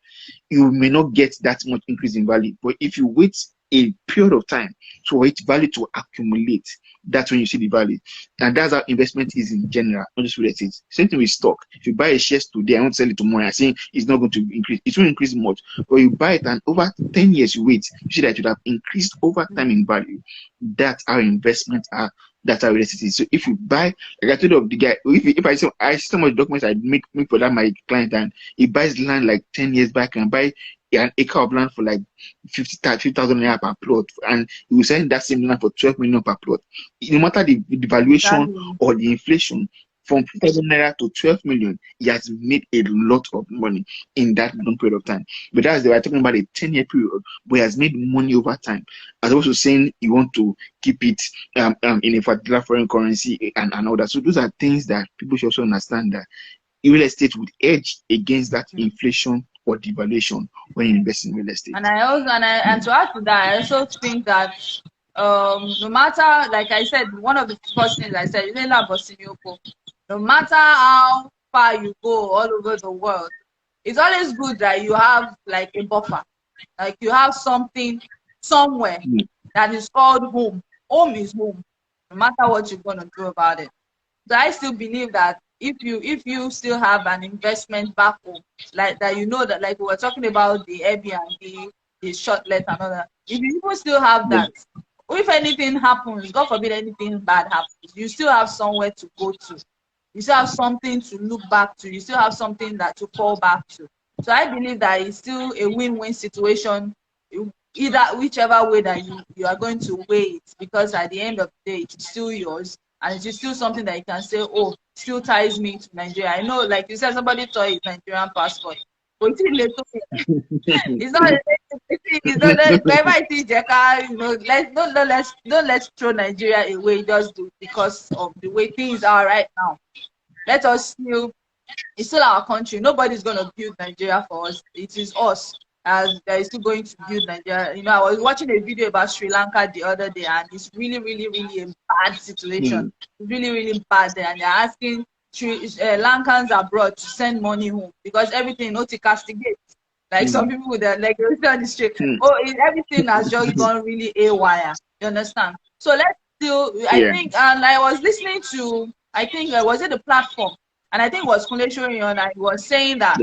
you may not get that much increase in value. But if you wait a period of time for its value to accumulate, that's when you see the value. And that's how investment is in general, not just real estate. Same thing with stock. If you buy a share today, I want to sell it tomorrow, I'm saying it's not going to increase. It won't increase much. But you buy it and over 10 years you wait, you see that it would have increased over time in value. That's how investments are. That's how real estate is. So if you buy, like I told you the guy, if I see so much documents I make for that my client, and he buys land like 10 years back and buy an acre of land for like 50,000 naira per plot, and he will sell that same land for 12 million per plot. No matter the valuation or the inflation, from 50,000 naira to 12 million, he has made a lot of money in that long period of time. But that's they were talking about a 10-year period, but he has made money over time. As also saying you want to keep it in a particular foreign currency and all that. So those are things that people should also understand, that real estate would edge against that inflation or devaluation when you invest in real estate. And and to add to that, I also think that no matter, like I said, one of the first things I said, no matter how far you go all over the world, it's always good that you have like a buffer, like you have something somewhere that is called home. Home is home, no matter what you're gonna do about it. So I still believe that if you still have an investment back home, like that, you know that, like we were talking about the Airbnb, the Shortlet and all that, if you even still have that, if anything happens, God forbid anything bad happens, you still have somewhere to go to. You still have something to look back to. You still have something that to fall back to. So I believe that it's still a win-win situation, either whichever way that you are going to weigh it, because at the end of the day, it's still yours, and it's still something that you can say, oh, still ties me to Nigeria. I know, like you said, somebody saw his Nigerian passport, but it's not. It's not whenever I see Jeka, let's throw Nigeria away just because of the way things are right now. Let us still, it's still our country. Nobody's going to build Nigeria for us. It is us as that is still going to build Nigeria. You know, I was watching a video about Sri Lanka the other day, and it's really, really, really a bad situation. It's really, really bad there. And they're asking Lankans abroad to send money home because everything not to castigate. Like some people with their like on the street. Oh, everything has just gone really haywire. You understand? So let's still. I think, and I was listening to. I think was it the platform, and I think it was Kunle Shorion. I was saying that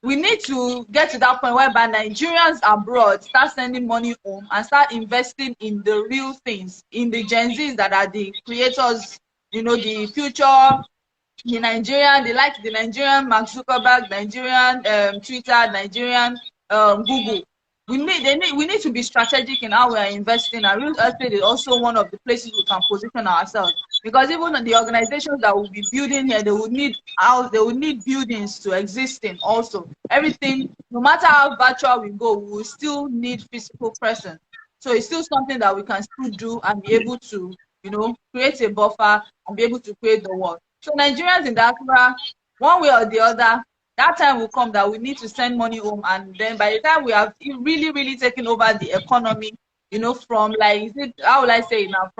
we need to get to that point whereby Nigerians abroad start sending money home and start investing in the real things, in the Gen Zs that are the creators, you know, the future, the Nigerian, they like the Nigerian Mark Zuckerberg, Nigerian Twitter, Nigerian Google. We need to be strategic in how we are investing. And real estate is also one of the places we can position ourselves. Because even the organizations that will be building here, they would need buildings to exist in also. Everything, no matter how virtual we go, we will still need physical presence. So it's still something that we can still do and be able to, you know, create a buffer and be able to create the world. So Nigerians in diaspora, one way or the other, that time will come that we need to send money home, and then by the time we have really, really taken over the economy, you know, from like, how will I say it now,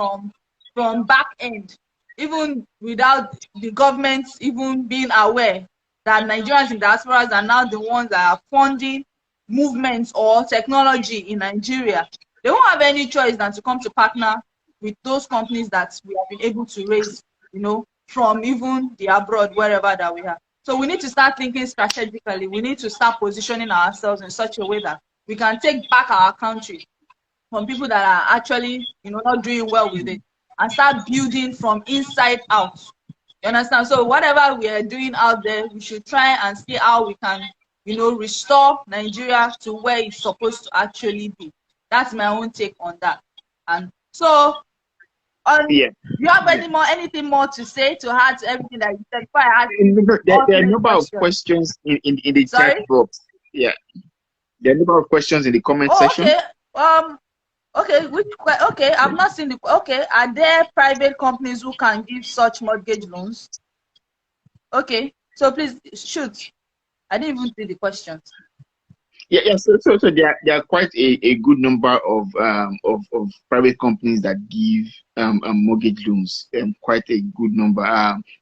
from back end, even without the government even being aware that Nigerians in diaspora are now the ones that are funding movements or technology in Nigeria. They won't have any choice than to come to partner with those companies that we have been able to raise, you know, from even the abroad, wherever that we are. So we need to start thinking strategically. We need to start positioning ourselves in such a way that we can take back our country from people that are actually, you know, not doing well with it, and start building from inside out. You understand? So whatever we are doing out there, we should try and see how we can, you know, restore Nigeria to where it's supposed to actually be. That's my own take on that. And so, do you have anything more to say to add to everything that you said? There are a number of questions in the chat box. Yeah, there are a number of questions in the comment section. Okay. Okay, I've not seen the. Okay, are there private companies who can give such mortgage loans? Okay, so please shoot. I didn't even see the questions. Yeah. So there are quite a good number of private companies that give mortgage loans. Quite a good number.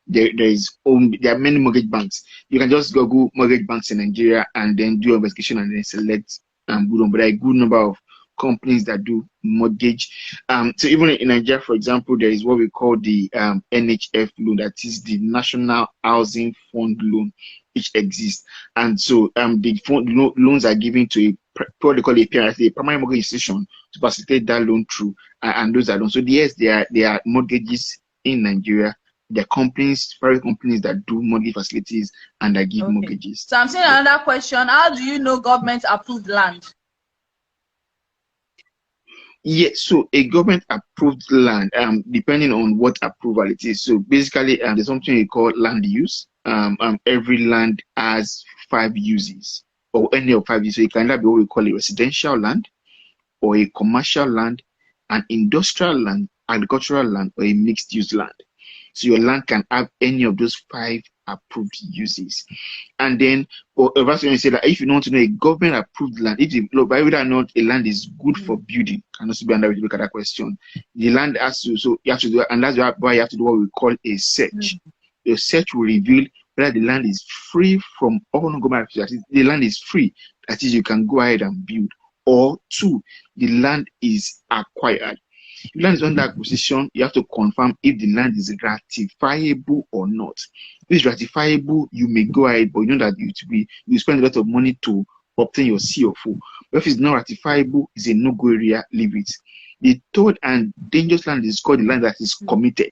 There are many mortgage banks. You can just Google mortgage banks in Nigeria and then do investigation and then select good one. But there are a good number of companies that do mortgage. So even in Nigeria, for example, there is what we call the NHF loan, that is the National Housing Fund loan, which exists. And so the loans are given to what they call a primary mortgage institution to facilitate that loan through, and those are loans. So yes, there are mortgages in Nigeria. There are companies, private companies that do mortgage facilities and that give mortgages. So I'm saying another question: how do you know government approved land? Yes, so a government approved land, depending on what approval it is. So basically, there's something we call land use. Every land has 5 uses, or any of 5 uses. So it can either be what we call a residential land, or a commercial land, an industrial land, agricultural land, or a mixed use land. So your land can have any of those 5 approved uses. And then, that's when you say that if you want to know a government approved land, if you look, whether or not a land is good for building, can also be under to look at that question. The land has to, so you have to do, and that's why you have to do what we call a search. Your search will reveal whether the land is free from all government activities. The land is free, that is, you can go ahead and build. Or 2, the land is acquired. If the land is under acquisition, you have to confirm if the land is ratifiable or not. If it's ratifiable, you may go ahead, but you know that you spend a lot of money to obtain your CFO. But if it's not ratifiable, it's a no-go area, leave it. The third and dangerous land is called the land that is committed.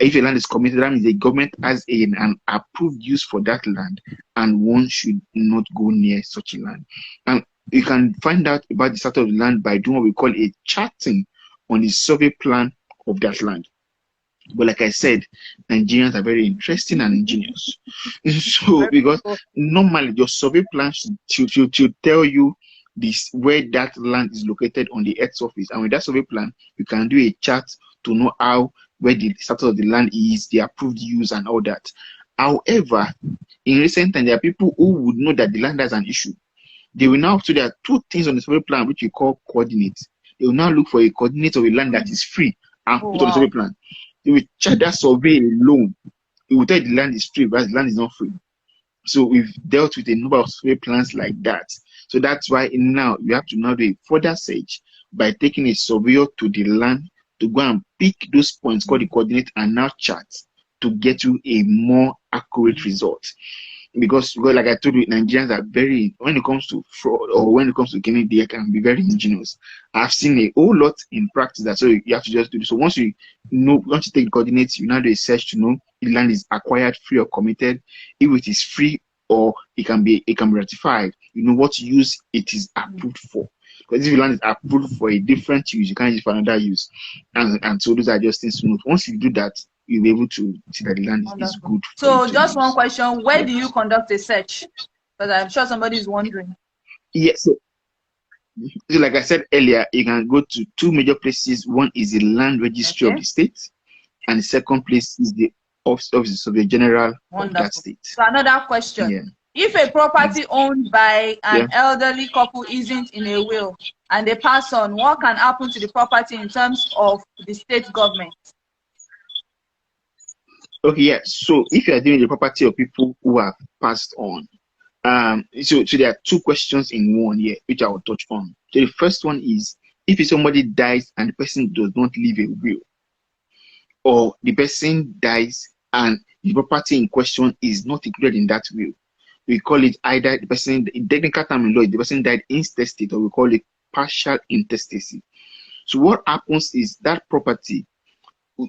If a land is committed, that means the government has an approved use for that land, and one should not go near such a land. And you can find out about the status of the land by doing what we call a charting on the survey plan of that land. But like I said, Nigerians are very interesting and ingenious. So because normally your survey plan should tell you this where that land is located on the earth surface, and with that survey plan, you can do a chart to know where the status of the land is, the approved use, and all that. However, in recent times, there are people who would know that the land has an issue. They will now, so there are 2 things on the survey plan which we call coordinates. They will now look for a coordinate of a land that is free and put on the survey plan. They will check that survey alone. It will tell the land is free, but the land is not free. So we've dealt with a number of survey plans like that. So that's why now you have to now do a further search by taking a surveyor to the land to go and pick those points called the coordinate and now chart to get you a more accurate result. Because, well, like I told you, Nigerians are very, when it comes to fraud or when it comes to gaming, they can be very ingenious. I've seen a whole lot in practice that, so you have to just do this. So once you know, once you take the coordinates, you now do a search to know if land is acquired, free or committed, if it is free or it can be ratified, you know what use it is approved for. Because if the land is approved for a different use, you can't use it for another use. And so those are just things to note. Once you do that, you'll be able to see that the land is good. So just one question, where do you conduct a search? Because I'm sure somebody is wondering. Yes. So like I said earlier, you can go to two major places. One is the land registry of the state, and the second place is the office of the general of that state. So another question. If a property owned by an elderly couple isn't in a will and they pass on, what can happen to the property in terms of the state government? Okay, yeah. So if you are dealing with the property of people who have passed on, so there are two questions in one here, which I will touch on. So the first one is, if somebody dies and the person does not leave a will, or the person dies and the property in question is not included in that will, we call it either the person, in technical term in law, the person died intestate, or we call it partial intestacy. So what happens is that property,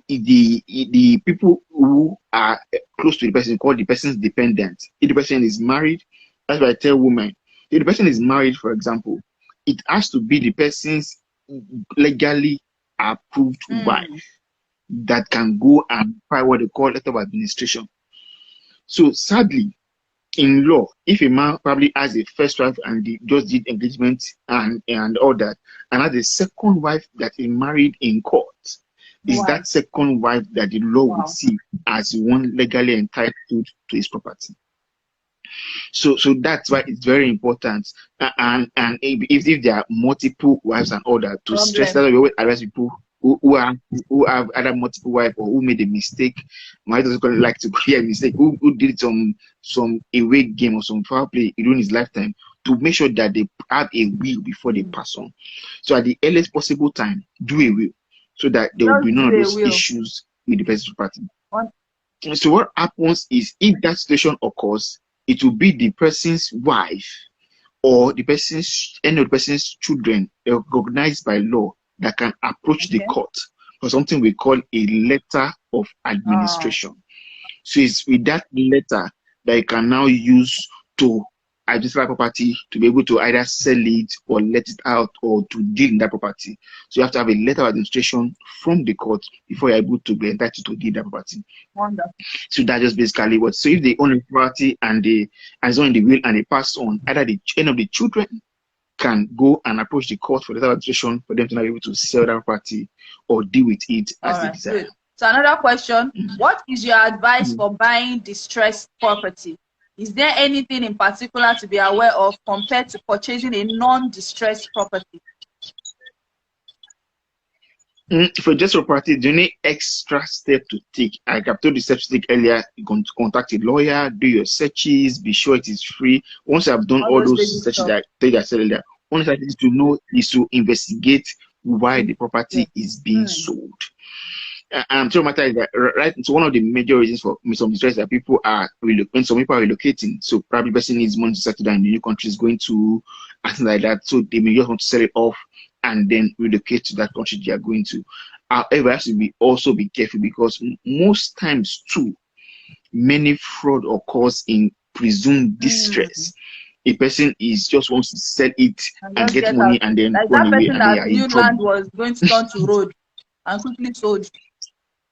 the people who are close to the person, called the person's dependent. If the person is married, that's why I tell women, if the person is married, for example, it has to be the person's legally approved wife that can go and file what they call letter of administration. So sadly, in law, if a man probably has a first wife and he just did engagement and all that, and has a second wife that he married in court, is that second wife that the law would see as one legally entitled to his property. So that's why it's very important. And if there are multiple wives and all that, to stress that, we always advise people who have either multiple wives or who made a mistake. My husband doesn't like to clear a mistake. Who did some away game or some foul play during his lifetime, to make sure that they have a will before they pass on. So at the earliest possible time, do a will, so that there will be none of those issues with the person's property. So what happens is, if that situation occurs, it will be the person's wife or the person's, any of the person's children recognized by law that can approach the court for something we call a letter of administration. So it's with that letter that you can now use to identify property, to be able to either sell it or let it out or to deal in that property. So you have to have a letter of administration from the court before you're able to be entitled to deal that property. Wonderful. So that's just basically what. So if they own the property and it's on the will and they pass on, either the end of the children can go and approach the court for letter of administration for them to not be able to sell that property or deal with it as they desire. Good. So another question, what is your advice for buying distressed property? Is there anything in particular to be aware of compared to purchasing a non-distressed property? For just property, do you need extra step to take? Like I've told the steps to take earlier, you're going to contact a lawyer, do your searches, be sure it is free. Once I've done all those searches that I said earlier, only thing to know is to investigate why the property is being sold. I'm sure matter is that, right? So one of the major reasons for some distress that people are when some people are relocating. So probably person needs money to settle down in the new country, is going to and like that. So they may just want to sell it off and then relocate to that country they are going to. However, has to also be careful, because most times too, many fraud occurs in presumed distress. A person just wants to sell it and get money and then like run that away, person that new land was going to turn to road and quickly sold.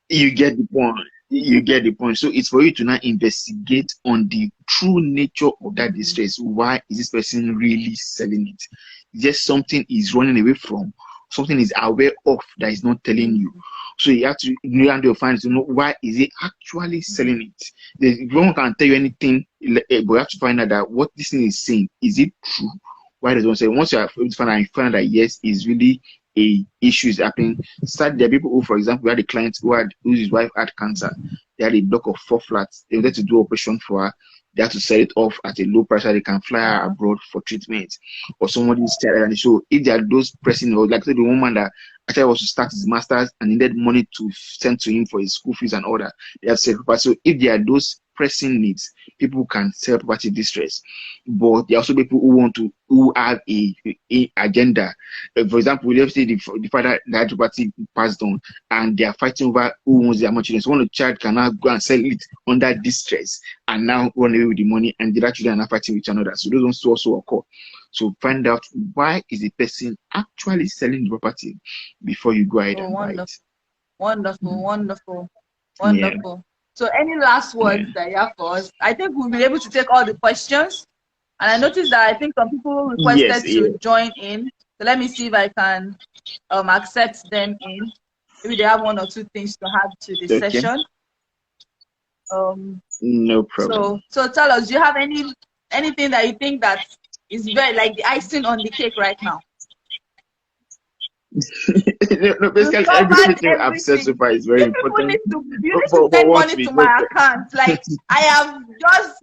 You get the point. You get the point. So it's for you to now investigate on the true nature of that distress. Why is this person really selling it? Just something is running away from, something is aware of that is not telling you. So you have to find to know why is he actually selling it. No one can tell you anything, but you have to find out that what this thing is saying, is it true? Why does one say? Once you are able to find out that yes, is really a issue is happening. Start there are people who, for example, we had a client whose wife had cancer. They had a block of 4 flats. They wanted to do operation for her. they have to sell it off at a low price so they can fly abroad for treatment, or somebody's child. And so if there are those pressing, or like the woman that actually was to start his masters and needed money to send to him for his school fees and all that, they have said property. So if there are those pressing needs, people can sell property distress. But there are also people who have a agenda. For example, let's say the father that property passed on, and they are fighting over who owns their more children. So one of the child cannot go and sell it under distress and now run away with the money, and the other children are fighting with another. So those ones also occur. So find out why is the person actually selling the property before you go ahead and buy it. Wonderful. Yeah. So any last words that you have for us? I think we'll be able to take all the questions. And I noticed that I think some people requested to join in. So let me see if I can accept them in. Maybe they have one or two things to add to the session. No problem. So tell us, do you have anything that you think that is very like the icing on the cake right now? No, basically everything I've said so far is very important. You need to send money to my account. Like I have just,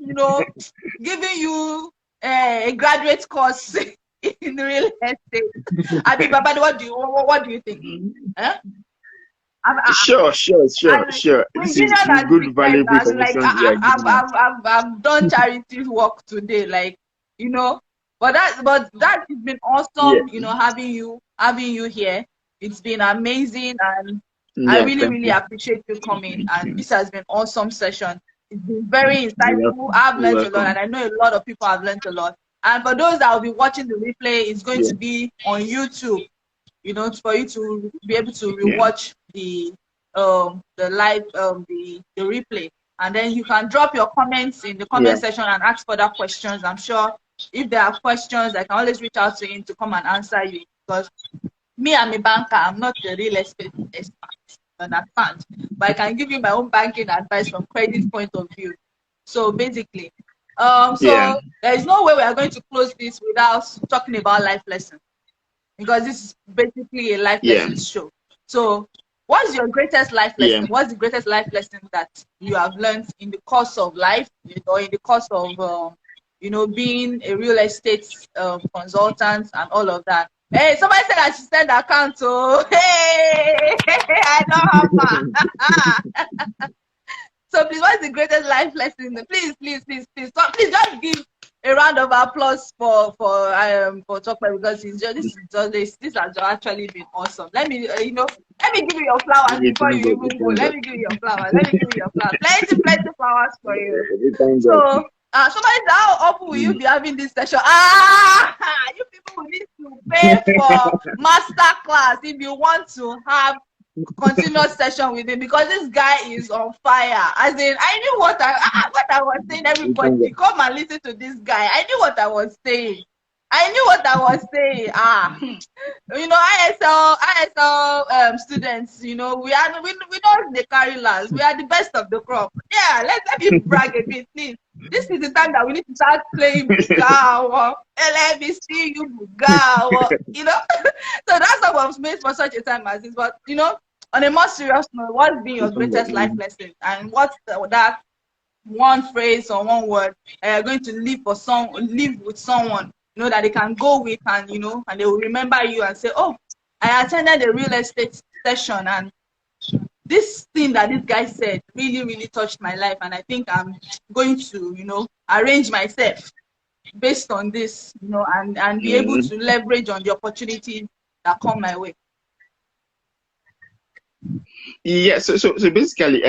given you a graduate course in real estate. I mean, Baba, what do you think? Huh? Sure. This is good, valuable information. I've done charity work today, like but that has been awesome. Having you here. It's been amazing, and I really appreciate you coming. And this has been awesome session. It's been very insightful. I've learned a lot, and I know a lot of people have learned a lot. And for those that will be watching the replay, it's going to be on YouTube. For you to be able to rewatch the live the replay, and then you can drop your comments in the comment section and ask further questions. I'm sure if there are questions, I can always reach out to him to come and answer you, because me, I'm a banker. I'm not a real estate expert, understand? But I can give you my own banking advice from credit point of view. So basically, there is no way we are going to close this without talking about life lessons, because this is basically a life lessons show. So what's your greatest life lesson? What's the greatest life lesson that you have learned in the course of life, or in the course of being a real estate consultant and all of that? Hey, somebody said I should send the account. So hey, I don't have So please, what's the greatest life lesson? Please, just give a round of applause for Chokwe, because this has actually been awesome. Let me give you your flowers before you even go. Let me give you your flowers. Plenty flowers for you. So somebody said, how often will you be having this session? You people will need to pay for master class if you want to have continuous session with him, because this guy is on fire. As in, I knew what I was saying. Everybody come and listen to this guy. I knew what I was saying. ISL students, we don't they carry last. We are the best of the crop. Yeah, let me brag a bit, please. This is the time that we need to start playing Bugawa. Let me see you Bugawa. So that's what was made for such a time as this. But on a more serious note, what's been your greatest life lesson, and what's that one phrase or one word you're going to live with someone that they can go with, and and they will remember you and say, oh, I attended a real estate session, and this thing that this guy said really touched my life, and I think I'm going to arrange myself based on this, and be able to leverage on the opportunities that come my way. Yeah, so basically,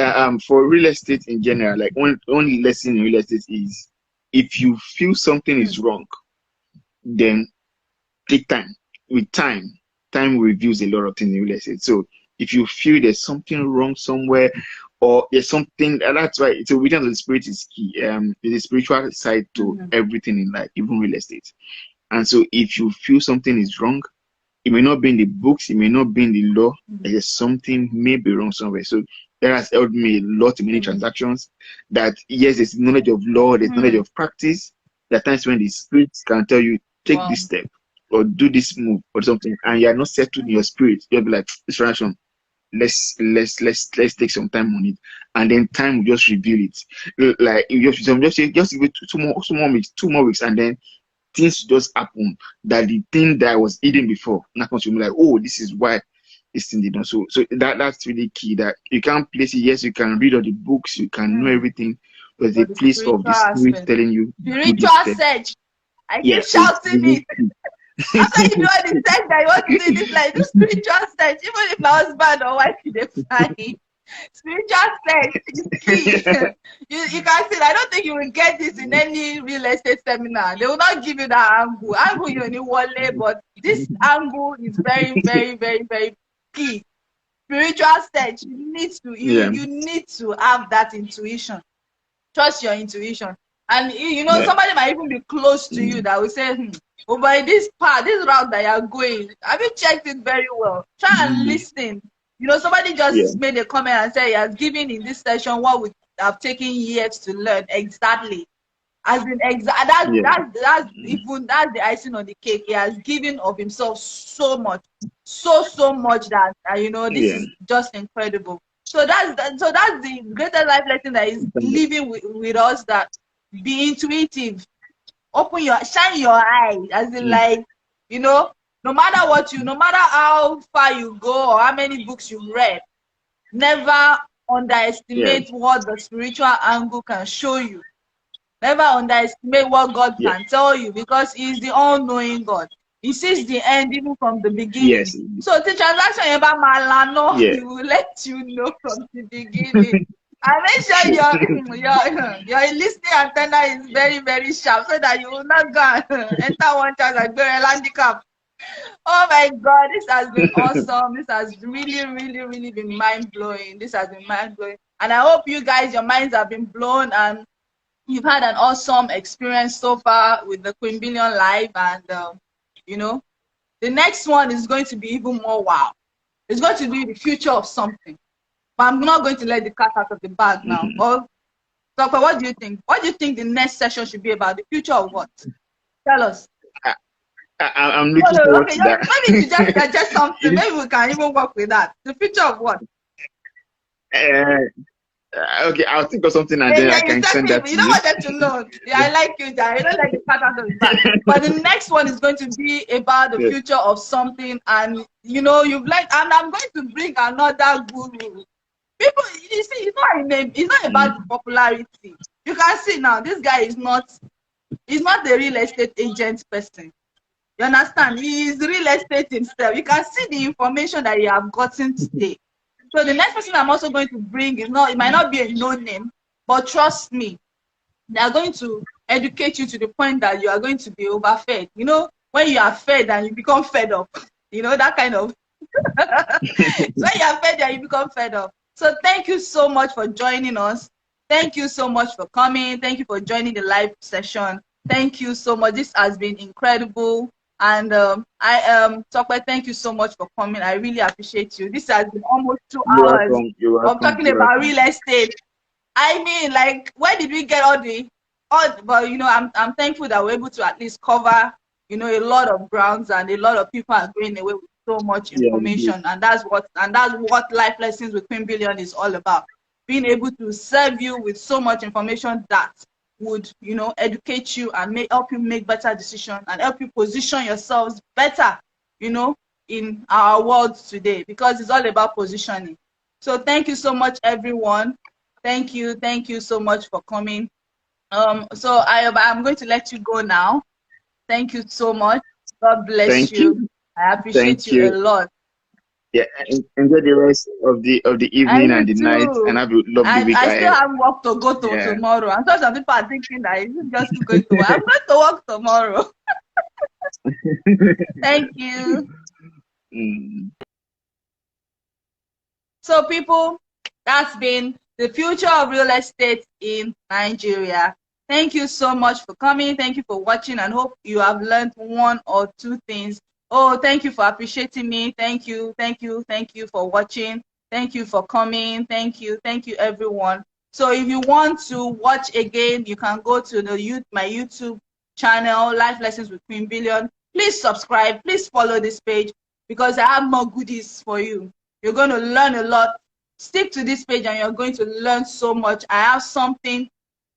for real estate in general, like one lesson in real estate is, if you feel something is wrong, then take time. With time reveals a lot of things in real estate. So if you feel there's something wrong somewhere, or there's something, that's why so obedience of the spirit is key. There's a spiritual side to everything in life, even real estate. And so if you feel something is wrong, it may not be in the books, it may not be in the law, there's something may be wrong somewhere. So that has helped me a lot in many transactions, that yes, there's knowledge of law, there's knowledge of practice. There are times when the spirits can tell you, take this step or do this move or something, and you're not settled in your spirit. You'll be like, this transaction, let's take some time on it, and then time will just reveal it. Like you just give it two more weeks, and then things just happen that the thing that was hidden before now comes to me like, oh, this is why this thing did not. So that's really key, that you can't place it. Yes, you can read all the books, you can know everything, but the the place of spiritual the spirit aspect. telling you do Spiritual this step. search. I keep Yes, so it's shouting really it. key. After you do all the search that you want to do, this like the spiritual search. Even if my husband or wife is fine, spiritual search is key. You can see. I don't think you will get this in any real estate seminar. They will not give you that angle. Angle you only wallet, but this angle is very, very, very, very key. Spiritual search. You need to Yeah, you need to have that intuition. Trust your intuition. And you know, yeah. somebody might even be close to you that will say, oh, by this path, this route that you're going, have you checked it very well? Try and Mm, listen. You know, somebody yeah, just made a comment and said he has given in this session what would have taken years to learn exactly. As in exact yeah, that's the icing on the cake. He has given of himself so much, so much that you know, this yeah. is just incredible. So that's the greatest life lesson that is living with us, that be intuitive, shine your eyes, as in Mm, like, you know, no matter how far you go or how many books you've read, never yeah, underestimate what the spiritual angle can show you. Never underestimate what God yeah. can tell you, because He is the all-knowing God. He sees the end even from the beginning. Yes, So the transaction ever malano, yeah. He will let you know from the beginning. And make sure your listening antenna is very, very sharp, so that you will not go and enter one chance and go a handicap. Oh my God, this has been awesome. This has really, really, really been mind-blowing. This has been mind-blowing. And I hope you guys, your minds have been blown, and you've had an awesome experience so far with the Queen Billion Live. And, you know, the next one is going to be even more wow. It's going to be the future of something. But I'm not going to let the cat out of the bag now. Mhm. Or, Doctor, what do you think? What do you think the next session should be about? The future of what? Tell us. I, I'm No, looking no, forward okay, to that. maybe you just suggest something. It Maybe we can even work with that. The future of what? is, okay, I'll think of something and Yeah, then I yeah, you can tell send me. that You to don't you. want them to know. Yeah, I like you, Jai. You don't like the cat out of the bag. But the next one is going to be about the Yeah. future of something. And, you know, you've like, and I'm going to bring another guru. People, you see, it's not about the Mm. popularity. You can see now, this guy he's not the real estate agent person. You understand? He is real estate himself. You can see the information that you have gotten today. So the next person I'm also going to bring is not, it might not be a no name, but trust me, they are going to educate you to the point that you are going to be overfed. You know, when you are fed and you become fed up, you know, that kind of, when you are fed and you become fed up. So thank you so much for joining us. Thank you so much for coming. Thank you for joining the live session. Thank you so much. This has been incredible. And Tokwe, thank you so much for coming. I really appreciate you. This has been almost 2 You're hours welcome. You're of welcome. talking You're about welcome. real estate. I mean, like, where did we get but you know, I'm thankful that we're able to at least cover, you know, a lot of grounds, and a lot of people are going away with so much Yeah, we do. information. And that's what Life Lessons with Queen Billion is all about. Being able to serve you with so much information that would, you know, educate you and help you make better decisions and help you position yourselves better, you know, in our world today, because it's all about positioning. So thank you so much, everyone. Thank you so much for coming. So I'm going to let you go now. Thank you so much. God bless Thank you. you. I appreciate Thank you a you. lot. Yeah, enjoy the rest of the And evening you and the night, and too. have a lovely week I still ahead. have work to go to Yeah. tomorrow. And so some people are thinking that it's just going to work. I'm going to work tomorrow. Thank you. Mm. So people, that's been the future of real estate in Nigeria. Thank you so much for coming. Thank you for watching, and hope you have learned one or two things. Oh, thank you for appreciating me. Thank you for watching. Thank you for coming. Thank you everyone. So if you want to watch again, you can go to my YouTube channel, Life Lessons with Queen Billion. Please subscribe. Please follow this page, because I have more goodies for you. You're going to learn a lot. Stick to this page and you're going to learn so much. I have something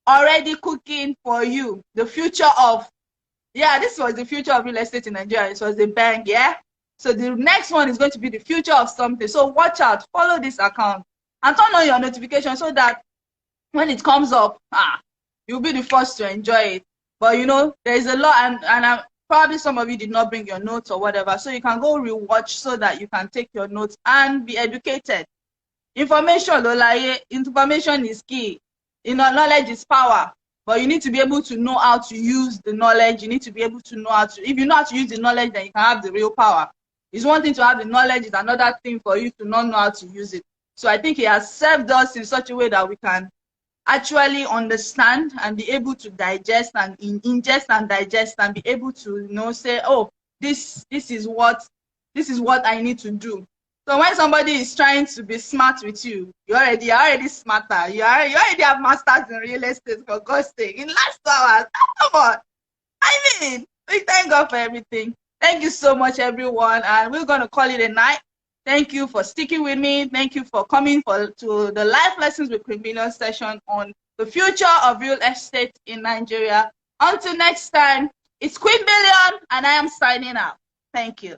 already cooking for you. The future of, yeah, this was the future of real estate in Nigeria. It was the bank, yeah? So the next one is going to be the future of something. So watch out, follow this account, and turn on your notification so that when it comes up, you'll be the first to enjoy it. But you know, there's a lot, and probably some of you did not bring your notes or whatever, so you can go rewatch so that you can take your notes and be educated. Information is key. You know, knowledge is power, but you need to be able to know how to use the knowledge. You need to be able to know how to, if you know how to use the knowledge, then you can have the real power. It's one thing to have the knowledge, it's another thing for you to not know how to use it. So I think he has served us in such a way that we can actually understand and be able to digest and ingest and digest and be able to, you know, say, oh, this is what I need to do. So when somebody is trying to be smart with you, you're already smarter. You already have masters in real estate, for God's sake. In last 2 hours, come on. I mean, we thank God for everything. Thank you so much, everyone. And we're going to call it a night. Thank you for sticking with me. Thank you for coming to the Life Lessons with Criminal session on the future of real estate in Nigeria. Until next time, it's Queen Billion, and I am signing out. Thank you.